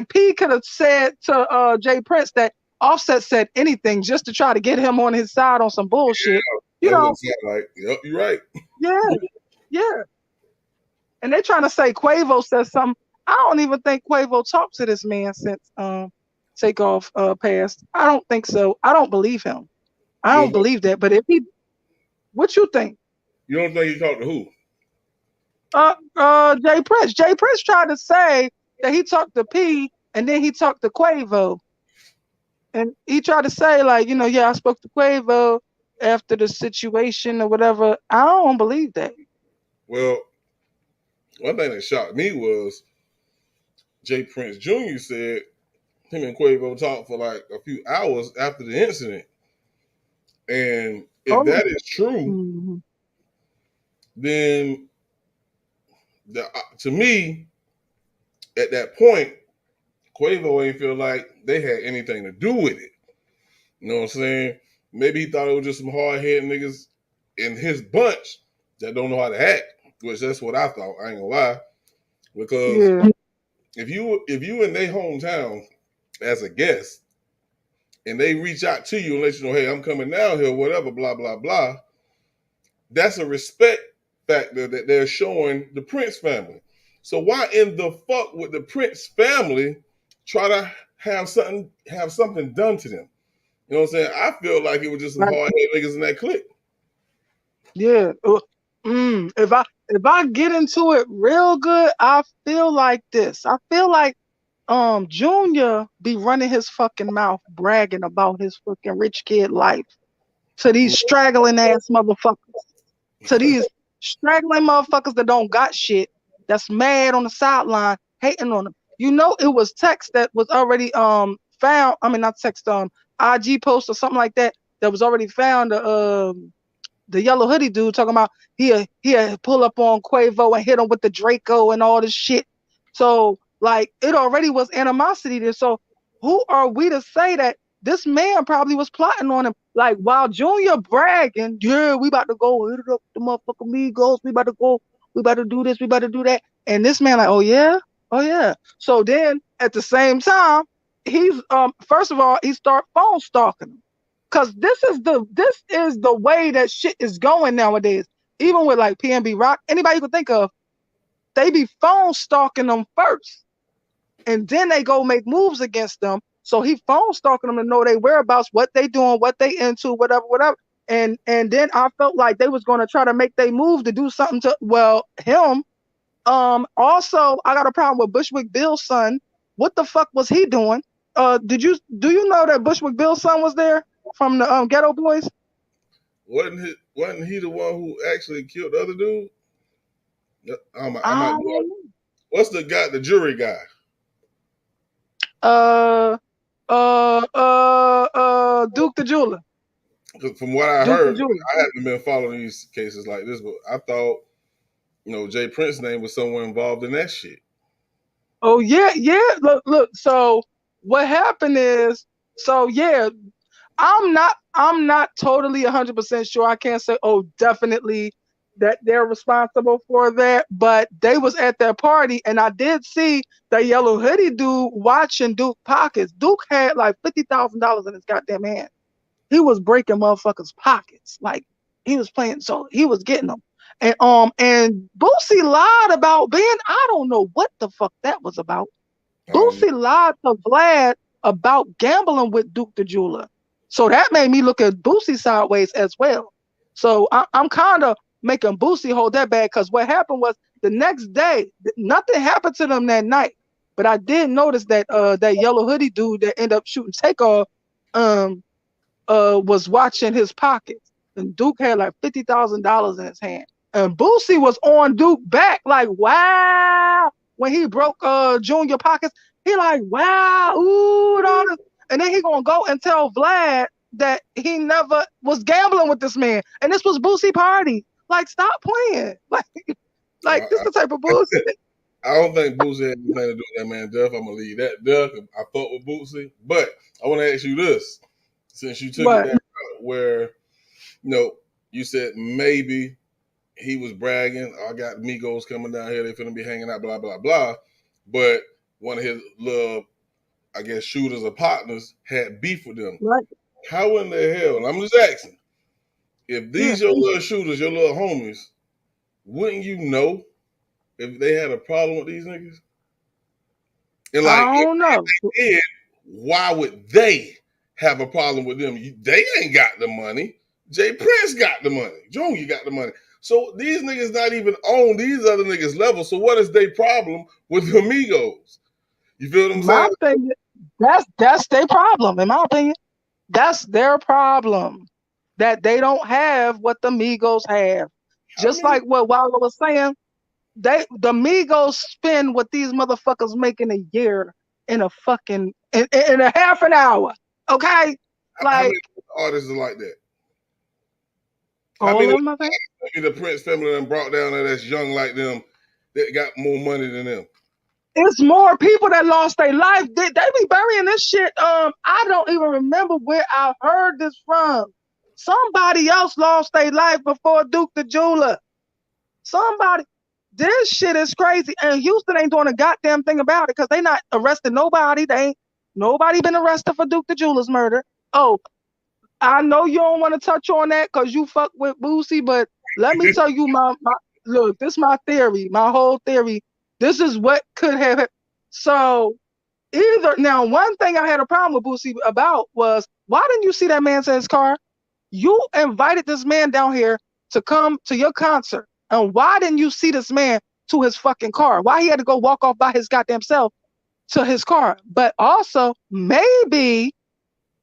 P could have said to Jay Prince that Offset said anything just to try to get him on his side on some bullshit. You That's what know, it sound like. Yep, you're right. yeah, yeah. And they trying to say Quavo said something. I don't even think Quavo talked to this man since Takeoff passed. I don't think so. I don't believe him. I You don't don't, believe that. But if he, what you think? you don't think he talked to who? Jay Prince. Jay Prince tried to say that he talked to P and then he talked to Quavo. And he tried to say, like, yeah, I spoke to Quavo after the situation or whatever. I don't believe that. Well, one thing that shocked me was Jay Prince Jr. said him and Quavo talked for like a few hours after the incident. And if Oh, that is true, mhm. then to me, at that point, Quavo ain't feel like they had anything to do with it. You know what I'm saying? Maybe he thought it was just some hard headed niggas in his bunch that don't know how to act, which that's what I thought. I ain't gonna lie. Because Yeah, if you in their hometown as a guest and they reach out to you and let you know, hey, I'm coming down here, whatever, blah, blah, blah, that's a respect factor that they're showing the Prince family. So why in the fuck would the Prince family try to have something done to them? You know what I'm saying? I feel like it was just some right. hard headed niggas in that clique. Yeah. If I get into it real good, I feel like this. I feel like Junior be running his fucking mouth bragging about his fucking rich kid life to these straggling ass motherfuckers. To these straggling motherfuckers that don't got shit, that's mad on the sideline, hating on them. It was text that was already found. I mean, not text, IG post or something like that was already found. The yellow hoodie dude talking about he pull up on Quavo and hit him with the Draco and all this shit. So like it already was animosity there. So who are we to say that this man probably was plotting on him. Like while Junior bragging, yeah, we about to go hit it up the motherfucking Migos. We about to go. We about to do this. We about to do that. And this man like, oh yeah, oh yeah. So then at the same time, he's first of all he start phone stalking him, cause this is the way that shit is going nowadays. Even with like PNB Rock, anybody you can think of, they be phone stalking them first, and then they go make moves against them. So he phone stalking them to know their whereabouts, what they doing, what they into, whatever, whatever. And then I felt like they was gonna try to make they move to do something to him. Also I got a problem with Bushwick Bill's son. What the fuck was he doing? Do you know that Bushwick Bill's son was there from the Ghetto Boys? Wasn't he the one who actually killed the other dude? I might I be wrong. What's the guy, the jury guy? Duke the Jeweler. From what I Duke the heard, Jeweler. I haven't been following these cases like this, but I thought, Jay Prince's name was someone involved in that shit. Oh yeah, yeah. Look. So what happened is, so yeah, I'm not totally 100% sure. I can't say, oh, definitely that they're responsible for that, but they was at that party, and I did see the yellow hoodie dude watching Duke pockets. Duke had like $50,000 in his goddamn hand. He was breaking motherfuckers' pockets. Like he was playing, so he was getting them. And Boosie lied about being, I don't know what the fuck that was about. Boosie lied to Vlad about gambling with Duke the Jeweler. So that made me look at Boosie sideways as well. So I'm kind of making Boosie hold that bag, because what happened was the next day, nothing happened to them that night. But I did notice that that yellow hoodie dude that ended up shooting Takeoff um was watching his pockets, and Duke had like $50,000 in his hand, and Boosie was on Duke back like, wow, when he broke Junior pockets, he like, wow, ooh, and then he gonna go and tell Vlad that he never was gambling with this man, and this was Boosie party. Like, stop playing, like this the type of bullshit. I don't think Boosie had anything to do with that man death. I'm gonna leave that there. I fuck with Boosie, but I want to ask you this: since you took it that route, where you said maybe he was bragging, I got Migos coming down here, they finna be hanging out, blah blah blah, but one of his little, I guess, shooters or partners had beef with them. Right. How in the hell? And I'm just asking, if these your little shooters, your little homies, wouldn't you know if they had a problem with these niggas? And like, I don't know. If they did, why would they have a problem with them? They ain't got the money. Jay Prince got the money. Junior got the money. So these niggas not even on these other niggas' level. So what is their problem with the Amigos? You feel what I'm saying? My opinion, that's their problem. In my opinion, that's their problem. That they don't have what the Migos have. Just like what Wallo was saying, the Migos spend what these motherfuckers make in a year in a fucking in a half an hour. Okay, like how many artists are like that? All of them, I think. The Prince family them brought down there that's young like them, that got more money than them. It's more people that lost their life. They be burying this shit. I don't even remember where I heard this from. Somebody else lost their life before Duke the Jeweler. Somebody. This shit is crazy. And Houston ain't doing a goddamn thing about it, because they not arresting nobody. They ain't nobody been arrested for Duke the Jeweler's murder. Oh, I know you don't want to touch on that because you fuck with Boosie, but let me tell you my look, this is my theory, my whole theory. This is what could have happened. So either now, one thing I had a problem with Boosie about was, why didn't you see that man in his car? You invited this man down here to come to your concert, and why didn't you see this man to his fucking car? Why he had to go walk off by his goddamn self to his car? But also, maybe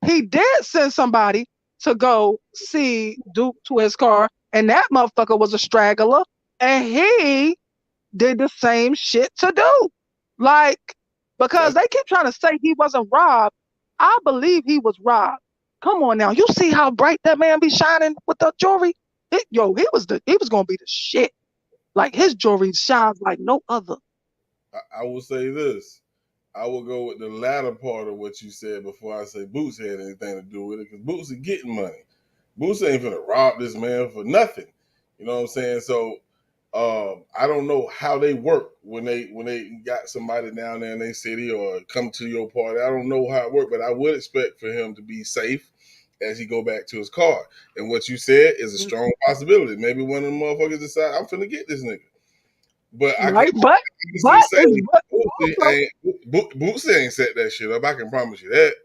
he did send somebody to go see Duke to his car, and that motherfucker was a straggler, and he did the same shit to Duke. Like, because they keep trying to say he wasn't robbed. I believe he was robbed. Come on now, you see how bright that man be shining with the jewelry? He was gonna be the shit. Like, his jewelry shines like no other. I will say this. I will go with the latter part of what you said before I say Boots had anything to do with it, because Boots is getting money. Boots ain't finna rob this man for nothing. You know what I'm saying? So I don't know how they work when they got somebody down there in their city or come to your party. I don't know how it works, but I would expect for him to be safe as he go back to his car. And what you said is a strong possibility. Maybe one of them motherfuckers decide I'm finna get this nigga. But I can Right, honestly say but also, Bootsy ain't set that shit up. I can promise you that.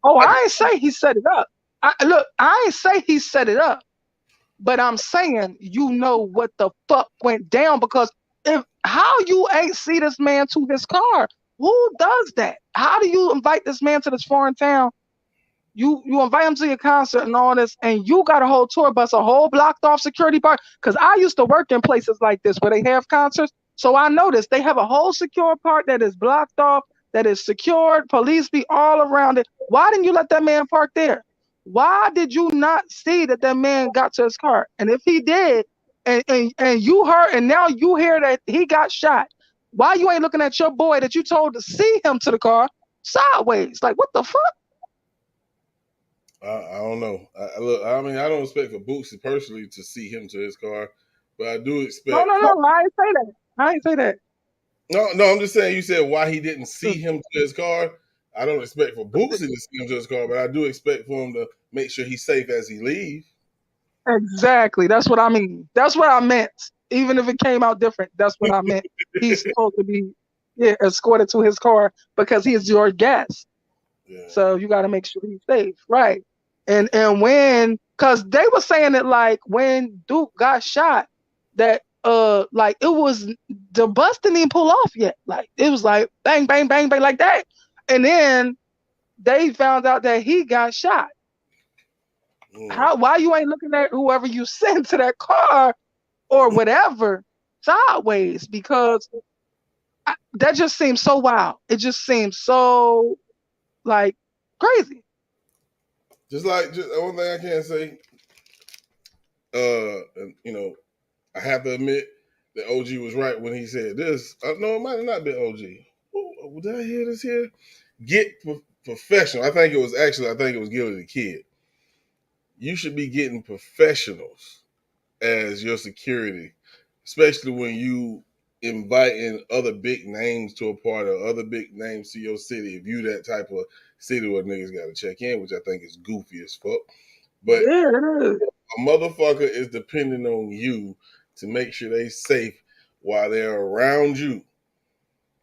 oh, I ain't say he set it up. Look, I ain't say he set it up. But I'm saying, you know what the fuck went down, because if how you ain't see this man to his car? Who does that? How do you invite this man to this foreign town? You invite him to your concert and all this, and you got a whole tour bus, a whole blocked off security part. Because I used to work in places like this where they have concerts, so I noticed they have a whole secure part that is blocked off, that is secured. Police be all around it. Why didn't you let that man park there? Why did you not see that that man got to his car? And if he did, and you heard, and now you hear that he got shot, why you ain't looking at your boy that you told to see him to the car sideways? Like, what the fuck? I don't know. Look, I mean, I don't expect for Bootsy personally to see him to his car, but I do No, expect. no, no. I ain't say that. I ain't say that. No, I'm just saying. You said why he didn't see him to his car. I don't expect for Bootsy to see him to his car, but I do expect for him to make sure he's safe as he leaves. Exactly. That's what I mean. That's what I meant. Even if it came out different, that's what I meant. He's supposed to be, yeah, escorted to his car because he is your guest. Yeah. So you got to make sure he's safe, right? And when, cause they were saying it like when Duke got shot, that like it was, the bus didn't even pull off yet. Like it was like bang bang bang bang like that, and then they found out that he got shot. Mm. How, why you ain't looking at whoever you sent to that car or whatever sideways? Because that just seems so wild. It just seems so like crazy. Just one thing I can say. You know, I have to admit that OG was right when he said this. No, it might have not been OG. Did I hear this here? Get professional. I think it was Gilly the Kid. You should be getting professionals as your security, especially when you inviting other big names to a party or other big names to your city. If you that type of city where niggas got to check in, which I think is goofy as fuck. But Yeah, it is. a motherfucker is depending on you to make sure they safe while they're around you,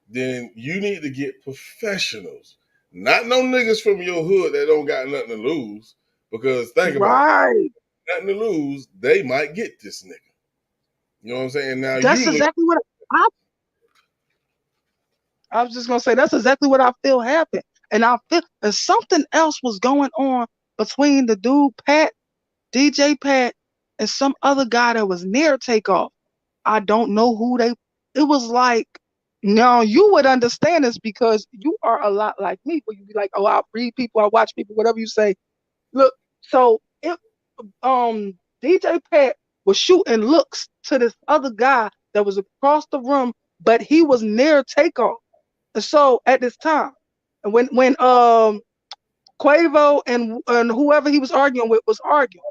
then you need to get professionals. Not no niggas from your hood that don't got nothing to lose. Because think about it, Right. nothing to lose, they might get this nigga. You know what I'm saying? Now That's you look, exactly what I, I was just gonna say. That's exactly what I feel happened, and I feel and something else was going on between the dude Pat, DJ Pat, and some other guy that was near Takeoff. I don't know who they. It was like, now you would understand this because you are a lot like me. Where you be like, oh, I read people, I watch people, whatever you say. Look, so it DJ Pat was shooting looks to this other guy that was across the room, but he was near Takeoff. And so at this time, and when Quavo and whoever he was arguing with was arguing,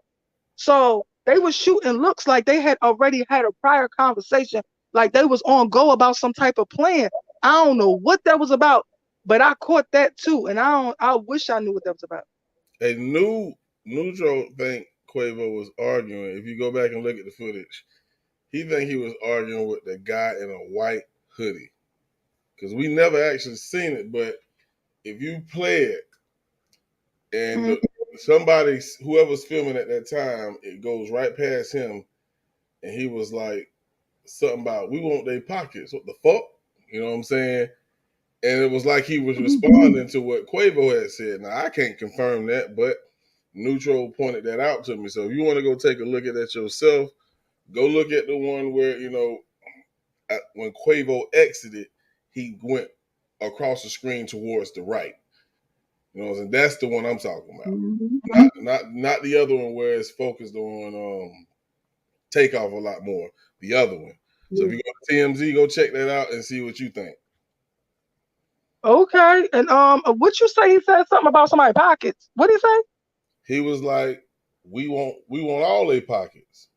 so they were shooting looks like they had already had a prior conversation, like they was on go about some type of plan. I don't know what that was about, but I caught that too, and I wish I knew what that was about. a new neutral think Quavo was arguing. If you go back and look at the footage, he think he was arguing with the guy in a white hoodie. Because we never actually seen it, but if you play it and Mhm. somebody, whoever's filming at that time, it goes right past him, and he was like something about we want their pockets. What the fuck? You know what I'm saying? And it was like he was responding to what Quavo had said. Now I can't confirm that, but Neutral pointed that out to me. So if you want to go take a look at that yourself, go look at the one where when Quavo exited, he went across the screen towards the right. You know, and that's the one I'm talking about. Mhm. Not the other one where it's focused on Takeoff a lot more. The other one. So if Yeah. you go to TMZ, go check that out and see what you think. Okay. And what you say? He said something about somebody's pockets. What did he say? He was like, we want all their pockets.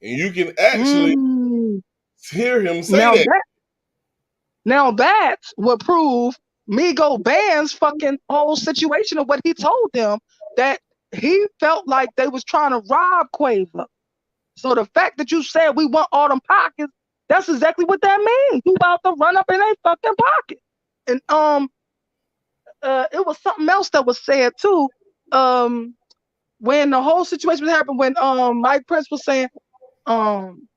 And you can actually Mm. hear him say Now that. that now that would prove Migo Band's fucking whole situation of what he told them, that he felt like they was trying to rob Quavo. So the fact that you said we want all them pockets, that's exactly what that means. You about to run up in a fucking pocket. And it was something else that was said too. Um, when the whole situation was happening, when Mike Prince was saying, um,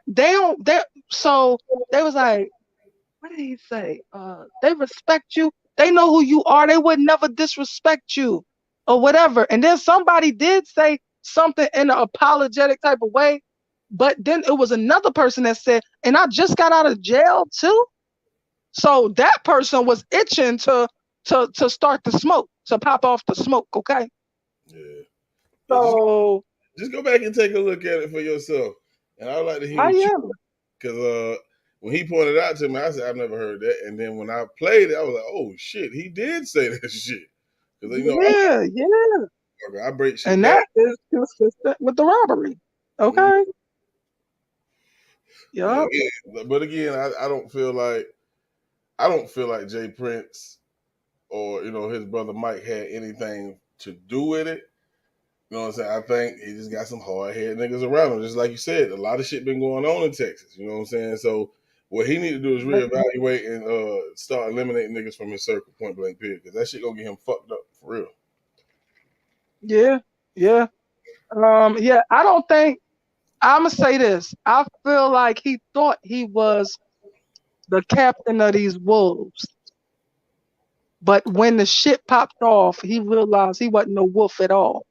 they don't they so they was like, what did he say? They respect you. They know who you are. They would never disrespect you or whatever. And then somebody did say something in an apologetic type of way. But then it was another person that said, and I just got out of jail too. So that person was itching to start the smoke, to pop off the smoke. Okay. Yeah. Yeah, So just go back and take a look at it for yourself. And I'd like to hear I what you, am. because when he pointed out to me, I said I've never heard that. And then when I played it, I was like, oh shit, he did say that shit. Because Yeah, yeah. I break shit And down. that is consistent with the robbery. Mhm. Okay. But Yup. again, I don't feel like Jay Prince or his brother Mike had anything to do with it. You know what I'm saying? I think he just got some hard headed niggas around him. Just like you said, a lot of shit been going on in Texas. You know what I'm saying? So what he need to do is reevaluate and start eliminating niggas from his circle, point blank period. Because that shit gonna get him fucked up for real. Yeah, yeah. Yeah, I don't think I'ma say this. I feel like he thought he was the captain of these wolves. But when the shit popped off, he realized he wasn't no wolf at all.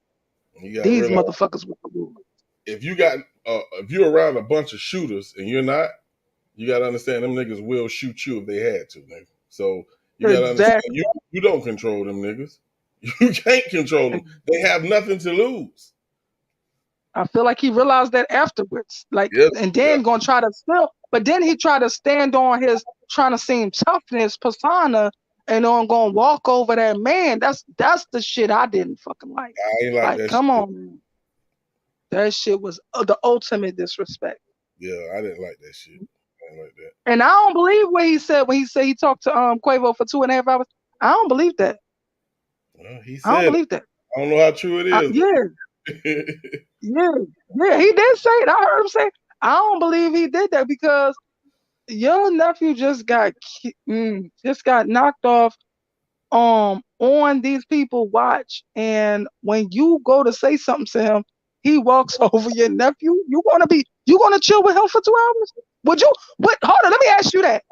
You got to These realize motherfuckers were the wolves. if you're around a bunch of shooters and you're not, you got to understand them niggas will shoot you if they had to, nigga. So you got to understand Exactly. you don't control them niggas. You can't control them. They have nothing to lose. I feel like he realized that afterwards. Like, Yes, and yeah. then gonna try to still, but then he tried to stand on his trying to seem toughness persona and on gonna walk over that man. That's the shit I didn't fucking like. I ain't like Like, that come shit. on, man. That shit was the ultimate disrespect. Yeah, I didn't like that shit. I didn't like that. And I don't believe what he said when he said he talked to Quavo for 2.5 hours. I don't believe that. Well, he I don't said it. believe that. I don't know how true it is. Yeah, yeah, yeah. He did say it. I heard him say. I don't believe he did that because your nephew just got knocked off on these people watch, and when you go to say something to him, he walks over your nephew. You gonna chill with him for 2 hours? Would you? What? Hold on, let me ask you that.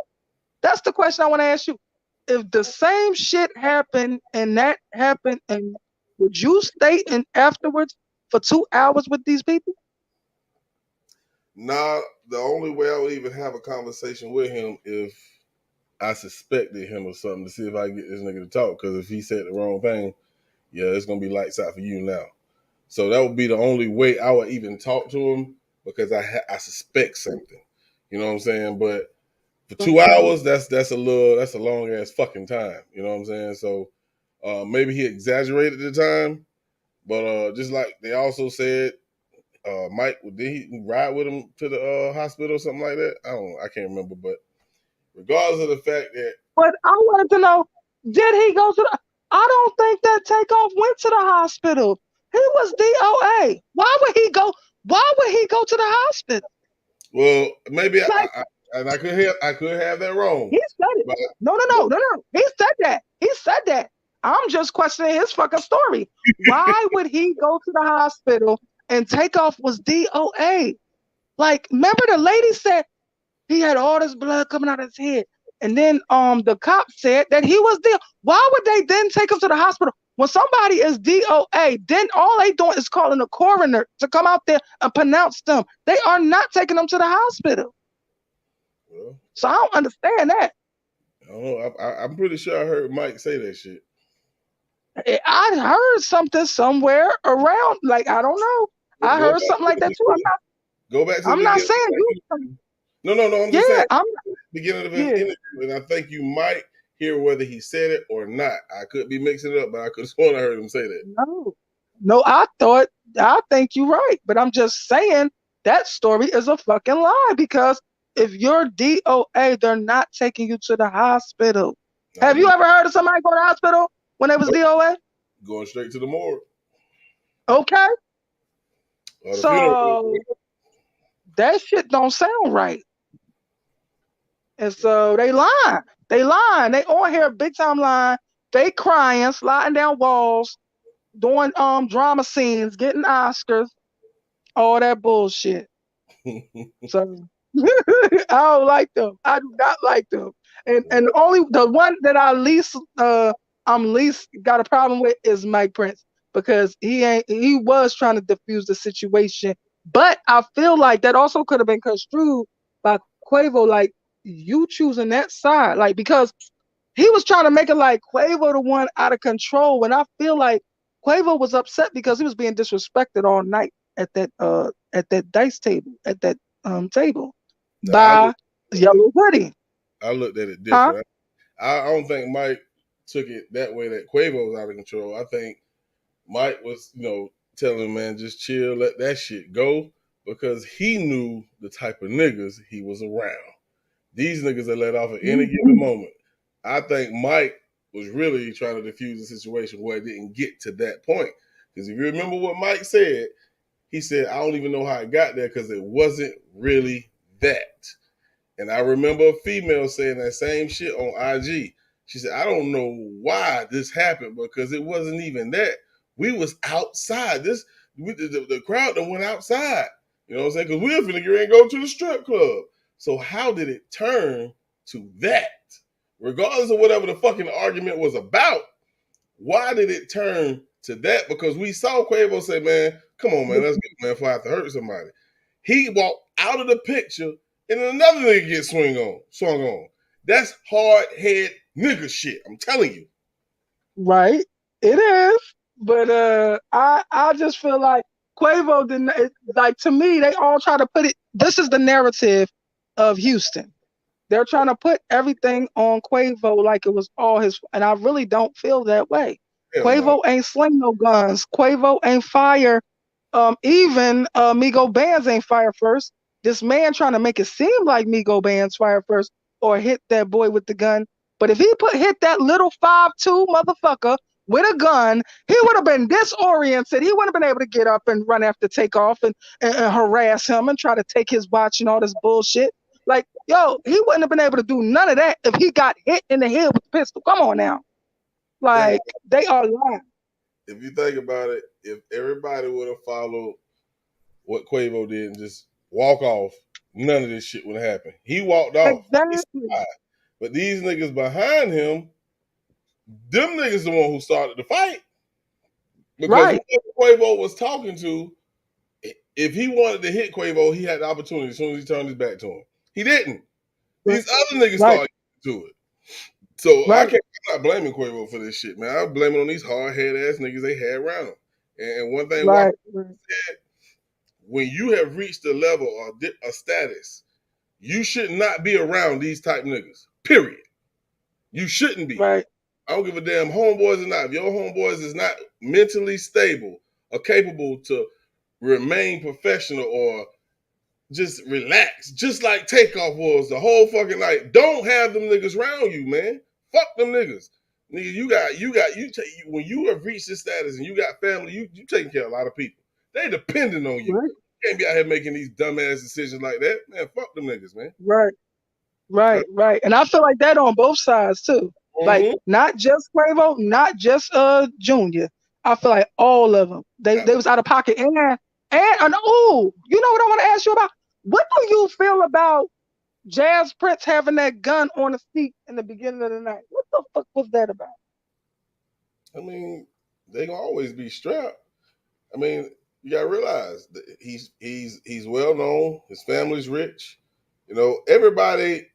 That's the question I want to ask you. If the same shit happened and that happened, and would you stay in afterwards for 2 hours with these people? Nah, the only way I would even have a conversation with him if I suspected him or something to see if I can get this nigga to talk. Because if he said the wrong thing, yeah, it's gonna be lights out for you now. So that would be the only way I would even talk to him because I suspect something. You know what I'm saying? But for 2 hours, that's a long ass fucking time. You know what I'm saying? So maybe he exaggerated the time, but just like they also said, Mike, did he ride with him to the hospital or something like that? I don't know. I can't remember, but regardless of the fact that But I wanted to know, did he go to the? I don't think that takeoff went to the hospital. He was DOA. Why would he go? Why would he go to the hospital? well, maybe Like and I could have that wrong, he said it. but, No, no, but no, no, no. He said that. He said that. I'm just questioning his fucking story. Why would he go to the hospital and takeoff was DOA? Like, remember the lady said he had all this blood coming out of his head. And then the cop said that he was there. Why would they then take him to the hospital? When somebody is DOA, then all they doing is calling a coroner to come out there and pronounce them. They are not taking them to the hospital. well, So I don't understand that. I don't know. I'm pretty sure I heard Mike say that shit. I heard something somewhere around, like I don't know. But I heard something like that too. go back to the I'm not beginning. saying you. No, no, no. I'm just saying Yeah, I'm beginning of his yeah. interview, and I think you might hear whether he said it or not. I could be mixing it up, but I could have sworn I heard him say that. No, no, I think you're right, but I'm just saying that story is a fucking lie because if you're DOA, they're not taking you to the hospital. I Have you agree. ever heard of somebody go to the hospital when they was Nope. DOA? Going straight to the morgue Okay, or the funeral. so that shit don't sound right, and so they lying. They lying. They on here big time lying. They crying, sliding down walls, doing drama scenes, getting Oscars, all that bullshit. So I don't like them. I do not like them. And only the one that I'm least got a problem with is Mike Prince because he was trying to diffuse the situation. But I feel like that also could have been construed by Quavo, like you choosing that side. Like because he was trying to make it like Quavo the one out of control when I feel like Quavo was upset because he was being disrespected all night at that dice table, at that table Now, I by looked at it. Yellow Hoodie. I looked at it Huh? different. I don't think Mike took it that way that Quavo was out of control. I think Mike was, telling him, man, just chill, let that shit go, because he knew the type of niggas he was around. These niggas are let off at any given moment. I think Mike was really trying to defuse the situation where it didn't get to that point. Because if you remember what Mike said, he said, I don't even know how it got there because it wasn't really that. And I remember a female saying that same shit on IG. She said, I don't know why this happened because it wasn't even that. We was outside. The crowd that went outside. You know what I'm saying? Because we were finna get ready to go to the strip club. So how did it turn to that? Regardless of whatever the fucking argument was about, why did it turn to that? Because we saw Quavo say, man, come on, man, let's go, man, if I have to hurt somebody. He walked out of the picture and then another nigga gets swung on. That's hard head nigga shit. I'm telling you. Right. It is. But I just feel like Quavo didn't like to me, they all try to put it this is the narrative of Houston. They're trying to put everything on Quavo like it was all his, and I really don't feel that way. Hell no. Quavo ain't sling no guns. Quavo ain't fire. Even Migo Bands ain't fire first. This man trying to make it seem like Migo Bands fire first or hit that boy with the gun. But if he hit that little 5'2" motherfucker with a gun, he would have been disoriented. He wouldn't have been able to get up and run after takeoff and harass him and try to take his watch and all this bullshit. Like, yo, he wouldn't have been able to do none of that if he got hit in the head with a pistol. Come on now. Like, they are lying. If you think about it, if everybody would have followed what Quavo did and just walk off, none of this shit would have happened. He walked off. Exactly. But these niggas behind him, them niggas the one who started the fight. Because Right. whoever Quavo was talking to, if he wanted to hit Quavo, he had the opportunity as soon as he turned his back to him. He didn't. These other niggas Right. started to it. So Right. I'm not blaming Quavo for this shit, man. I'm blaming on these hard head ass niggas they had around him. And one thing Right. said, when you have reached a level or a status, you should not be around these type niggas. Period. You shouldn't be. Right. I don't give a damn homeboys or not. If your homeboys is not mentally stable or capable to remain professional or just relax, just like Takeoff was the whole fucking night. Don't have them niggas around you, man. Fuck them niggas. Nigga, when you have reached this status and you got family, you taking care of a lot of people. They depending on you. Right. You can't be out here making these dumbass decisions like that. Man, fuck them niggas, man. Right. Right. Right. And I feel like that on both sides too. Like Mm-hmm. not just Quavo, not just Junior. I feel like all of them. They was out of pocket and oh, you know what I want to ask you about? What do you feel about Jazz Prince having that gun on the seat in the beginning of the night? What the fuck was that about? I mean, they gonna always be strapped. I mean, you gotta realize that he's well known. His family's rich. You know, everybody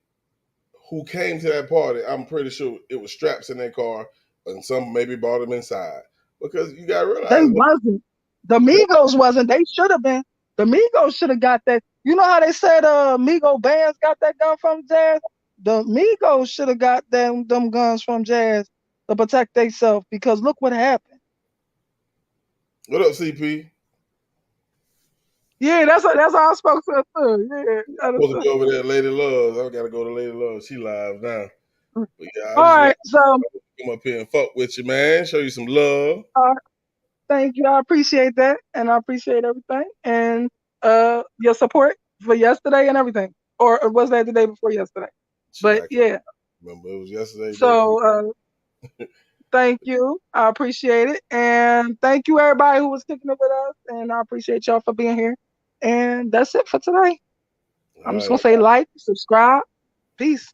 who came to that party, I'm pretty sure it was straps in their car, and some maybe brought them inside. Because you gotta They realize, wasn't. The Migos wasn't. They should have been. The Migos should have got that. You know how they said Migo Bands got that gun from Jazz? The Migos should have got them guns from Jazz to protect themselves because look what happened. What up, CP? Yeah, that's how I spoke to her too. Yeah, I'm supposed to be over there at Lady Love's. I gotta go to Lady Love's. She live now. But yeah, I all just want right, so to come up here and fuck with you, man. Show you some love. thank you. I appreciate that, and I appreciate everything, and your support for yesterday and everything, or was that the day before yesterday? Shit, But I can't yeah, remember. It was yesterday, day before. so thank you. I appreciate it, and thank you everybody who was kicking it with us, and I appreciate y'all for being here. And that's it for today. All I'm just right. gonna say like, subscribe, peace.